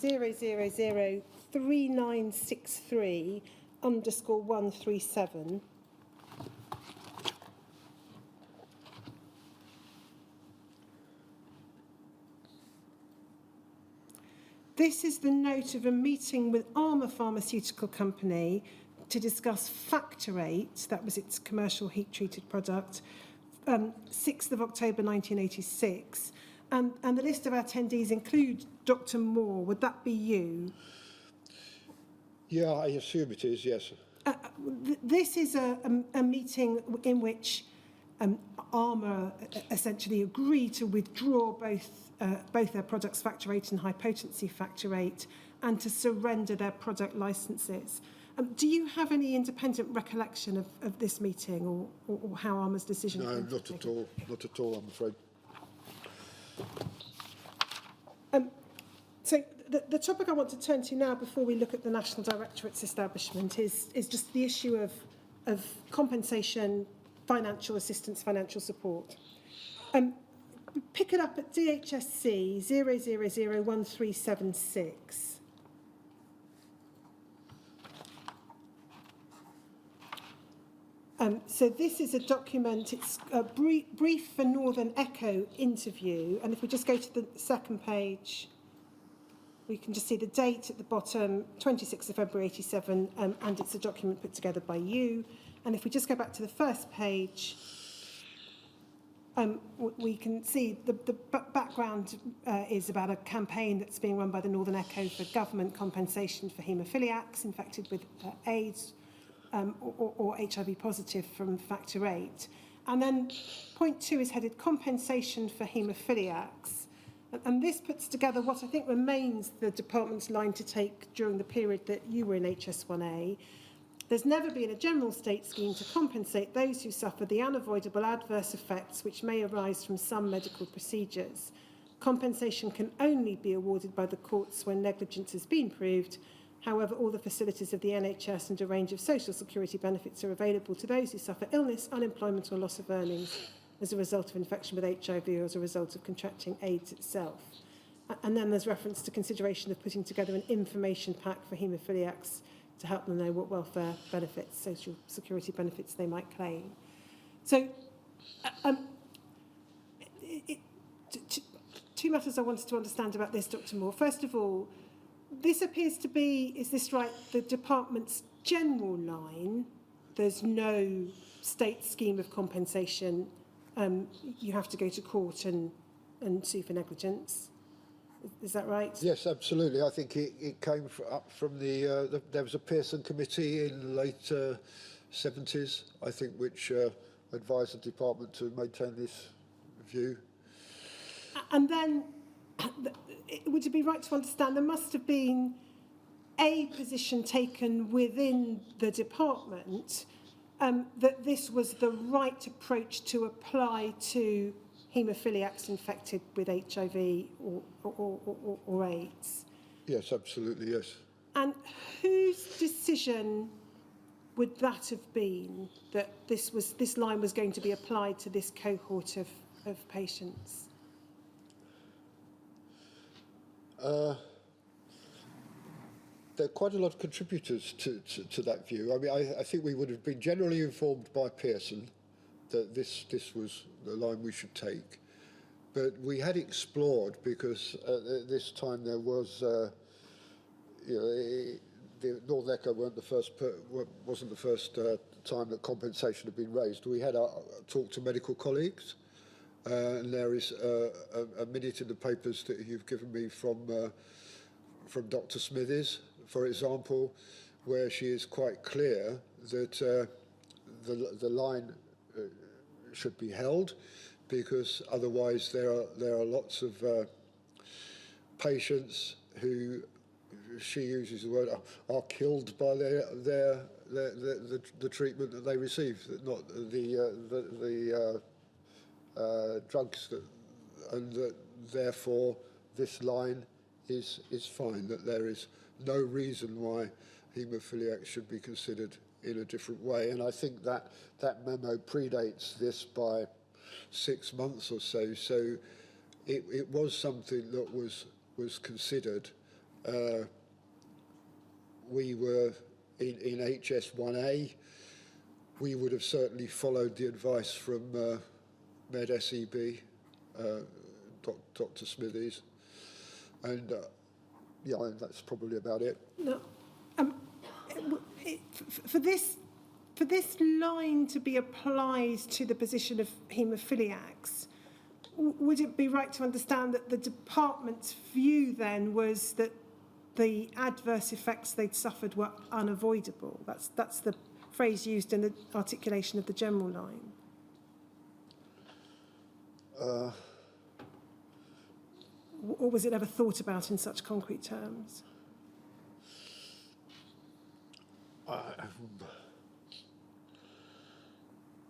0003963_137, this is the note of a meeting with Armour Pharmaceutical Company to discuss factor VIII, that was its commercial heat-treated product, 6th of October 1986. And the list of attendees include Dr. Moore. Would that be you? Yeah, I assume it is, yes. This is a meeting in which Armour essentially agreed to withdraw both their products, factor VIII and high potency factor VIII, and to surrender their product licenses. Do you have any independent recollection of this meeting or how Armour's decision? No, not at all, I'm afraid. So the topic I want to turn to now, before we look at the National Directorate's establishment, is just the issue of compensation financial assistance, financial support. Pick it up at DHSC 0001376. So this is a document, it's a brief for Northern Echo interview, and if we just go to the second page, we can just see the date at the bottom, 26th of February 87, and it's a document put together by you. And if we just go back to the first page, we can see the background is about a campaign that's being run by the Northern Echo for government compensation for haemophiliacs infected with AIDS, or HIV positive from factor 8. And then point 2 is headed compensation for haemophiliacs. And this puts together what I think remains the department's line to take during the period that you were in HS1A. There's never been a general state scheme to compensate those who suffer the unavoidable adverse effects which may arise from some medical procedures. Compensation can only be awarded by the courts when negligence has been proved. However, all the facilities of the NHS and a range of social security benefits are available to those who suffer illness, unemployment or loss of earnings as a result of infection with HIV or as a result of contracting AIDS itself. And then there's reference to consideration of putting together an information pack for haemophiliacs to help them know what welfare benefits, social security benefits they might claim. So, two matters I wanted to understand about this, Dr. Moore. First of all, this appears to be, is this right, the department's general line? There's no state scheme of compensation. You have to go to court and sue for negligence. Is that right? Yes, absolutely. I think it came up from the there was a Pearson committee in the late 70s, I think, which advised the department to maintain this view. And then, would it be right to understand there must have been a position taken within the department that this was the right approach to apply to haemophiliacs infected with HIV or AIDS? Yes, absolutely, yes. And whose decision would that have been, that this line was going to be applied to this cohort of patients? There are quite a lot of contributors to that view. I mean, I think we would have been generally informed by Pearson that this was the line we should take. But we had explored, because at this time there was, the Northern Echo wasn't the first time that compensation had been raised. We had talked to medical colleagues, and there is a minute in the papers that you've given me from Dr. Smithies, for example, where she is quite clear that the line should be held, because otherwise there are lots of patients who, she uses the word, are killed by the treatment that they receive, not the drugs, and that therefore this line is fine, that there is no reason why haemophiliacs should be considered in a different way. And I think that memo predates this by 6 months or so. So it was something that was considered. We were in HS1A. We would have certainly followed the advice from Med SEB, Dr. Smithies, and yeah, that's probably about it. No, for this line to be applied to the position of haemophiliacs, would it be right to understand that the department's view then was that the adverse effects they'd suffered were unavoidable? That's the phrase used in the articulation of the general line. Or was it ever thought about in such concrete terms?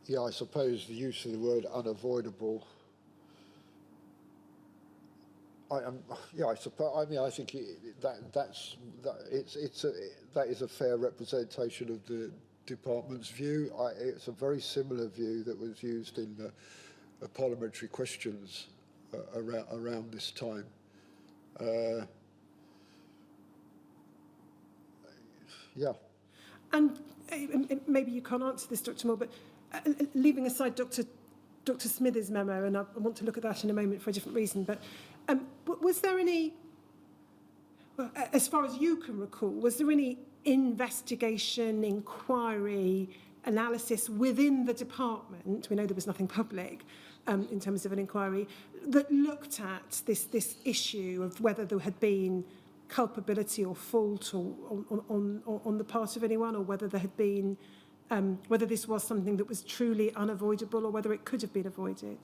Yeah, I suppose the use of the word unavoidable. I suppose. I mean, I think that is a fair representation of the department's view. It's a very similar view that was used in parliamentary questions around this time. Yeah. And maybe you can't answer this, Dr. Moore, but leaving aside Dr. Smithers' memo, and I want to look at that in a moment for a different reason, but was there any, well, as far as you can recall, was there any investigation, inquiry, analysis within the department, we know there was nothing public in terms of an inquiry, that looked at this issue of whether there had been culpability or fault or on the part of anyone, or whether there had been, whether this was something that was truly unavoidable or whether it could have been avoided?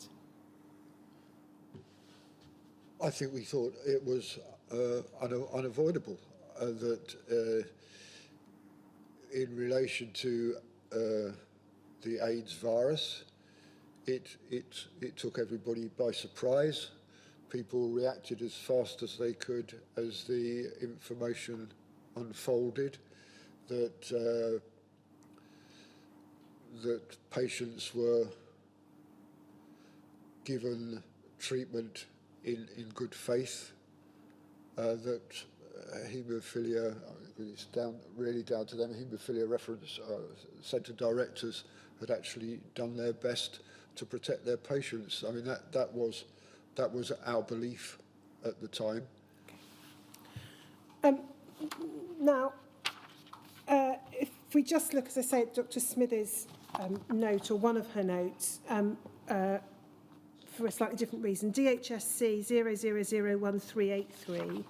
I think we thought it was unavoidable, that in relation to the AIDS virus, it took everybody by surprise. People reacted as fast as they could as the information unfolded, that patients were given treatment in good faith, that haemophilia, it's really down to them, haemophilia reference centre directors had actually done their best to protect their patients. I mean, that was our belief at the time. Now, if we just look, as I say, at Dr. Smithers' note, or one of her notes, for a slightly different reason, DHSC 00013883.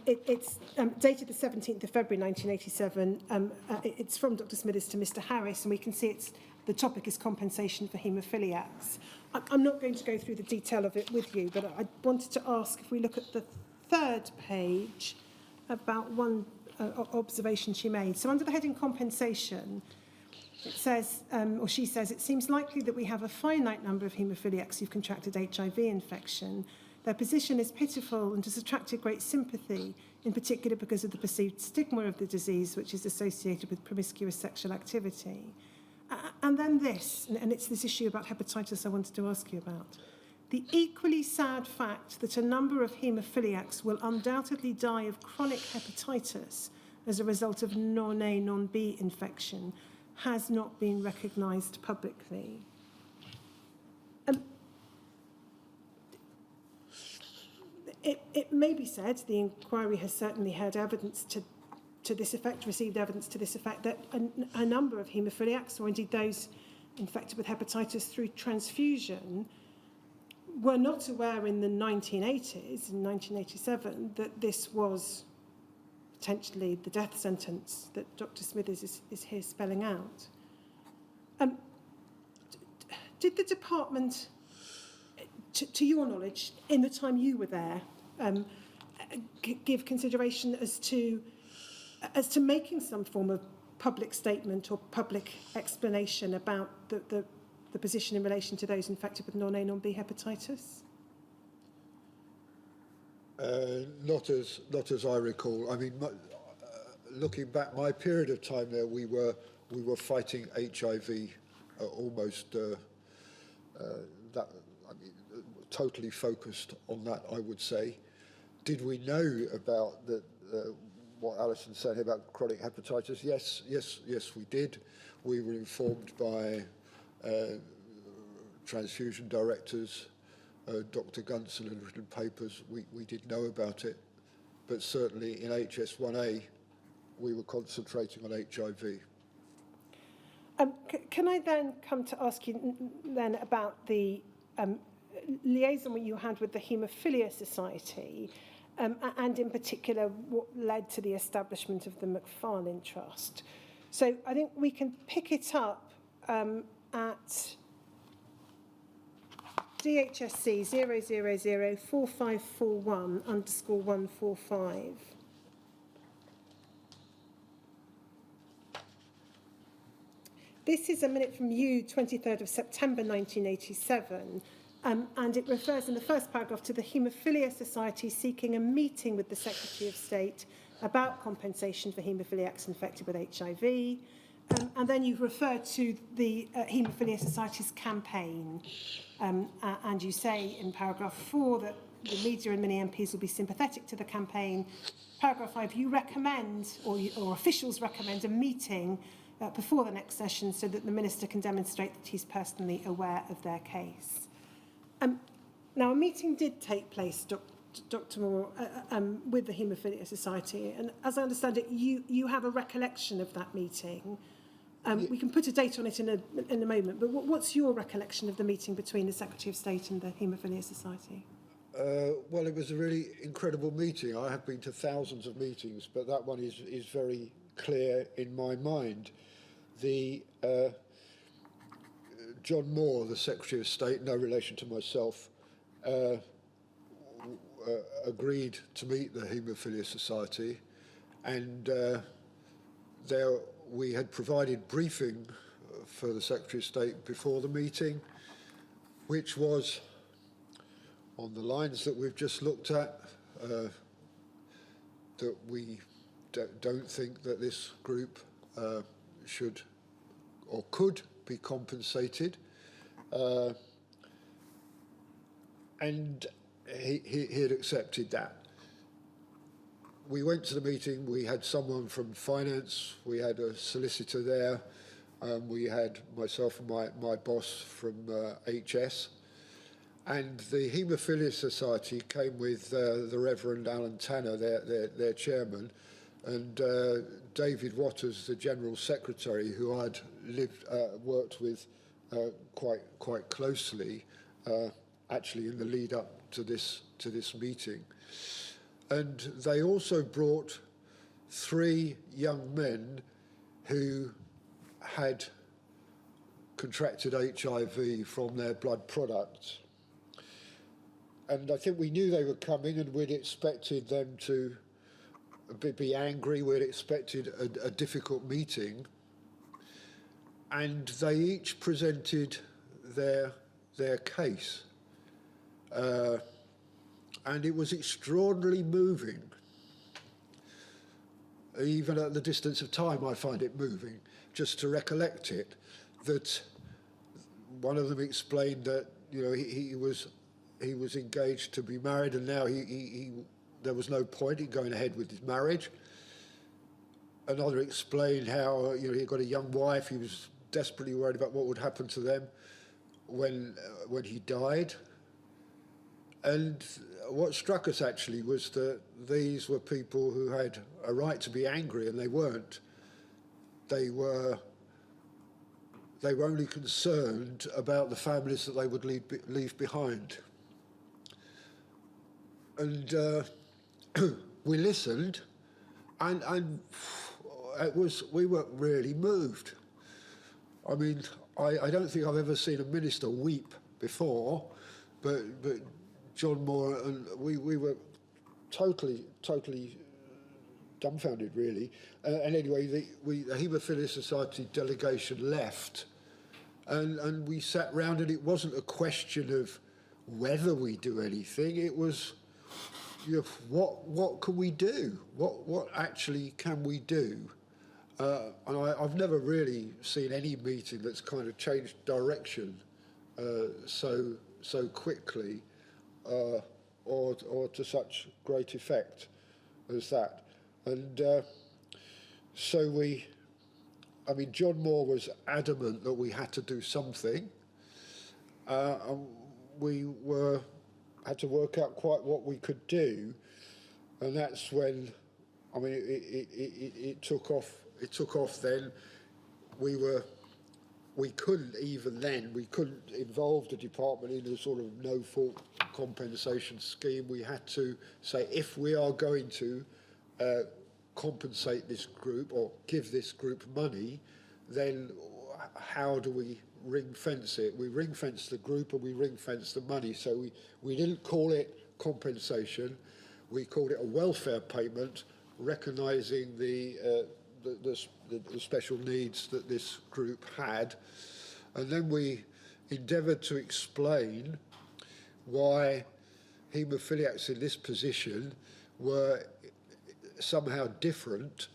It's dated the 17th of February 1987. It's from Dr. Smithers to Mr. Harris, and we can see the topic is compensation for haemophiliacs. I'm not going to go through the detail of it with you, but I wanted to ask, if we look at the third page, about one observation she made. So under the heading compensation, it says, or she says, it seems likely that we have a finite number of haemophiliacs who've contracted HIV infection. Their position is pitiful and has attracted great sympathy, in particular because of the perceived stigma of the disease, which is associated with promiscuous sexual activity. And then this, and it's this issue about hepatitis I wanted to ask you about. The equally sad fact that a number of haemophiliacs will undoubtedly die of chronic hepatitis as a result of non-A, non-B infection has not been recognised publicly. It may be said, the inquiry has certainly heard evidence to this effect, received evidence to this effect, that a number of haemophiliacs, or indeed those infected with hepatitis through transfusion, were not aware in the 1980s, in 1987, that this was potentially the death sentence that Dr. Smithers is here spelling out. Did the department, to your knowledge, in the time you were there, give consideration as to making some form of public statement or public explanation about the position in relation to those infected with non-A, non-B hepatitis? Not as I recall. I mean, looking back, my period of time there, we were fighting HIV almost. Totally focused on that, I would say. Did we know about what Alison said about chronic hepatitis? Yes, we did. We were informed by transfusion directors. Dr. Gunson had written papers. We did know about it, but certainly in HS1A, we were concentrating on HIV. Can I then come to ask you then about the liaison you had with the Haemophilia Society, and in particular what led to the establishment of the Macfarlane Trust? So I think we can pick it up at DHSC 0004541_145. This is a minute from you, 23rd of September 1987, And it refers in the first paragraph to the Haemophilia Society seeking a meeting with the Secretary of State about compensation for haemophiliacs infected with HIV. And then you've referred to the Haemophilia Society's campaign. And you say in paragraph 4 that the media and many MPs will be sympathetic to the campaign. Paragraph 5, you recommend, or officials recommend, a meeting before the next session so that the Minister can demonstrate that he's personally aware of their case. Now, a meeting did take place, Dr. Moore, with the Haemophilia Society, and as I understand it, you have a recollection of that meeting. We can put a date on it in a moment, but what's your recollection of the meeting between the Secretary of State and the Haemophilia Society? Well, it was a really incredible meeting. I have been to thousands of meetings, but that one is very clear in my mind. The John Moore, the Secretary of State, no relation to myself, agreed to meet the Haemophilia Society, and there we had provided briefing for the Secretary of State before the meeting, which was on the lines that we've just looked at, that we don't think that this group should or could be compensated. And he had accepted that. We went to the meeting, we had someone from finance, we had a solicitor there, we had myself and my boss from HS, and the Haemophilia Society came with the Reverend Alan Tanner, their chairman, and David Waters, the General Secretary, who I'd worked with quite closely, actually in the lead up to this meeting. And they also brought 3 young men who had contracted HIV from their blood products. And I think we knew they were coming, and we'd expected them to be angry. We'd expected a difficult meeting. And they each presented their case. And it was extraordinarily moving. Even at the distance of time, I find it moving, just to recollect it, that one of them explained that, you know, he was engaged to be married, and now there was no point in going ahead with his marriage. Another explained how, you know, he got a young wife, he was desperately worried about what would happen to them when he died. And what struck us actually was that these were people who had a right to be angry, and they weren't. They were only concerned about the families that they would leave behind. And we listened, and we were really moved. I mean, I don't think I've ever seen a minister weep before, but John Moore and we were totally dumbfounded, really. And anyway, the Haemophilia Society delegation left, and we sat round, and it wasn't a question of whether we do anything. It was, you know, what can we do? What actually can we do? And I've never really seen any meeting that's kind of changed direction so quickly. Or to such great effect as that. And so I mean, John Moore was adamant that we had to do something. And we had to work out quite what we could do. And that's when, I mean, it took off. It took off then. We couldn't involve the department in a sort of no-fault compensation scheme. We had to say, if we are going to compensate this group or give this group money, then how do we ring-fence it? We ring-fence the group and we ring-fence the money. So we didn't call it compensation. We called it a welfare payment, recognising the special needs that this group had. And then we endeavoured to explain why haemophiliacs in this position were somehow different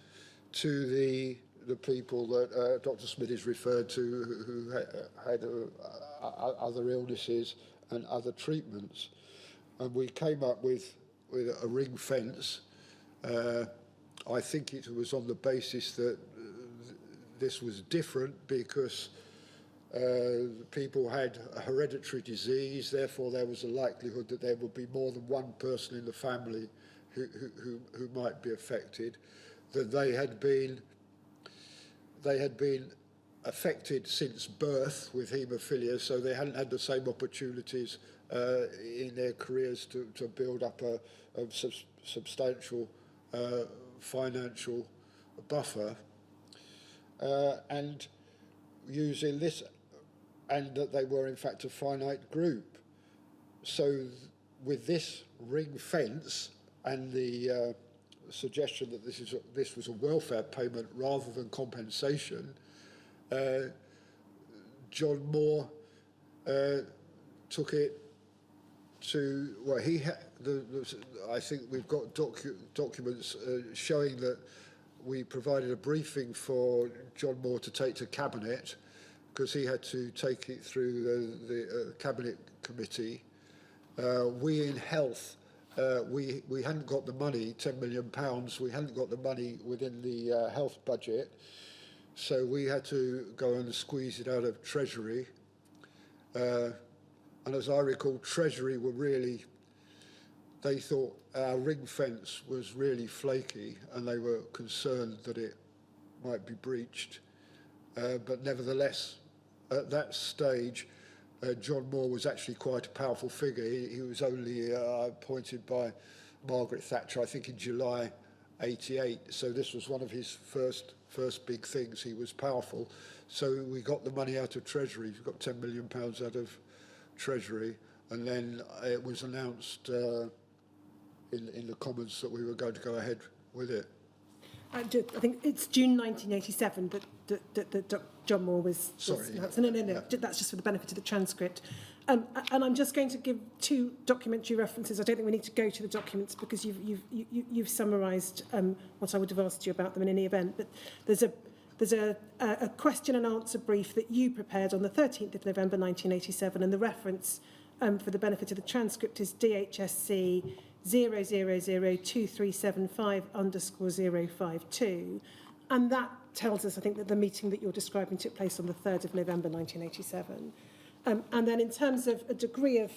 to the people that Dr. Smith is referred to who had other illnesses and other treatments. And we came up with a ring fence. I think it was on the basis that this was different because people had a hereditary disease, therefore there was a likelihood that there would be more than one person in the family who might be affected, that they had been affected since birth with haemophilia, so they hadn't had the same opportunities in their careers to build up a substantial financial buffer, and using this, and that they were in fact a finite group. So with this ring fence and the suggestion that this was a welfare payment rather than compensation, John Moore took it to, well, I think we've got documents showing that we provided a briefing for John Moore to take to Cabinet, because he had to take it through the Cabinet Committee. We in health, we hadn't got the money, £10 million, we hadn't got the money within the health budget, so we had to go and squeeze it out of Treasury. And as I recall, Treasury were really, they thought our ring fence was really flaky and they were concerned that it might be breached. But nevertheless, at that stage, John Moore was actually quite a powerful figure. He was only appointed by Margaret Thatcher, I think in July '88. So this was one of his first big things. He was powerful. So we got the money out of Treasury. We got £10 million out of Treasury, and then it was announced in the Commons that we were going to go ahead with it. I think it's June 1987 that John Moore was announced. No, that's just for the benefit of the transcript. And I'm just going to give two documentary references. I don't think we need to go to the documents because you've summarised what I would have asked you about them in any event. But there's a question and answer brief that you prepared on the 13th of November 1987, and the reference for the benefit of the transcript is DHSC 0002375_052, and that tells us, I think, that the meeting that you're describing took place on the 3rd of November 1987. And then in terms of a degree of,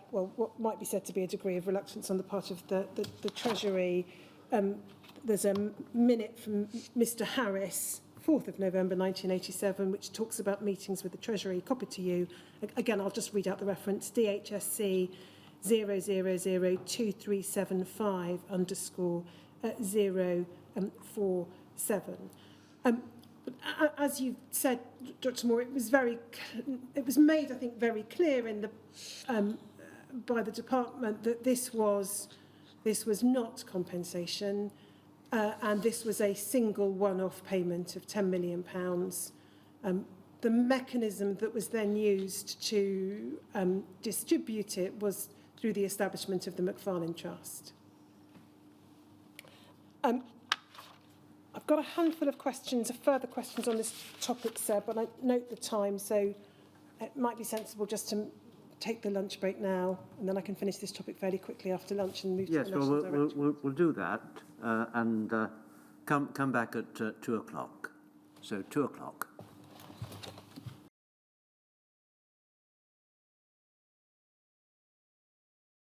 what might be said to be a degree of reluctance on the part of the Treasury, there's a minute from Mr. Harris, 4th of November 1987, which talks about meetings with the Treasury, copied to you. Again, I'll just read out the reference, DHSC 0002375_047. As you said, Dr. Moore, it was made, I think, very clear in the by the department that this was not compensation, and this was a single one-off payment of £10 million. The mechanism that was then used to distribute it was through the establishment of the Macfarlane Trust. I've got a handful of questions, further questions on this topic, sir, but I note the time, so it might be sensible just to take the lunch break now, and then I can finish this topic fairly quickly after lunch and move to the national directorate. We'll do that, and come back at 2 o'clock. So 2 o'clock.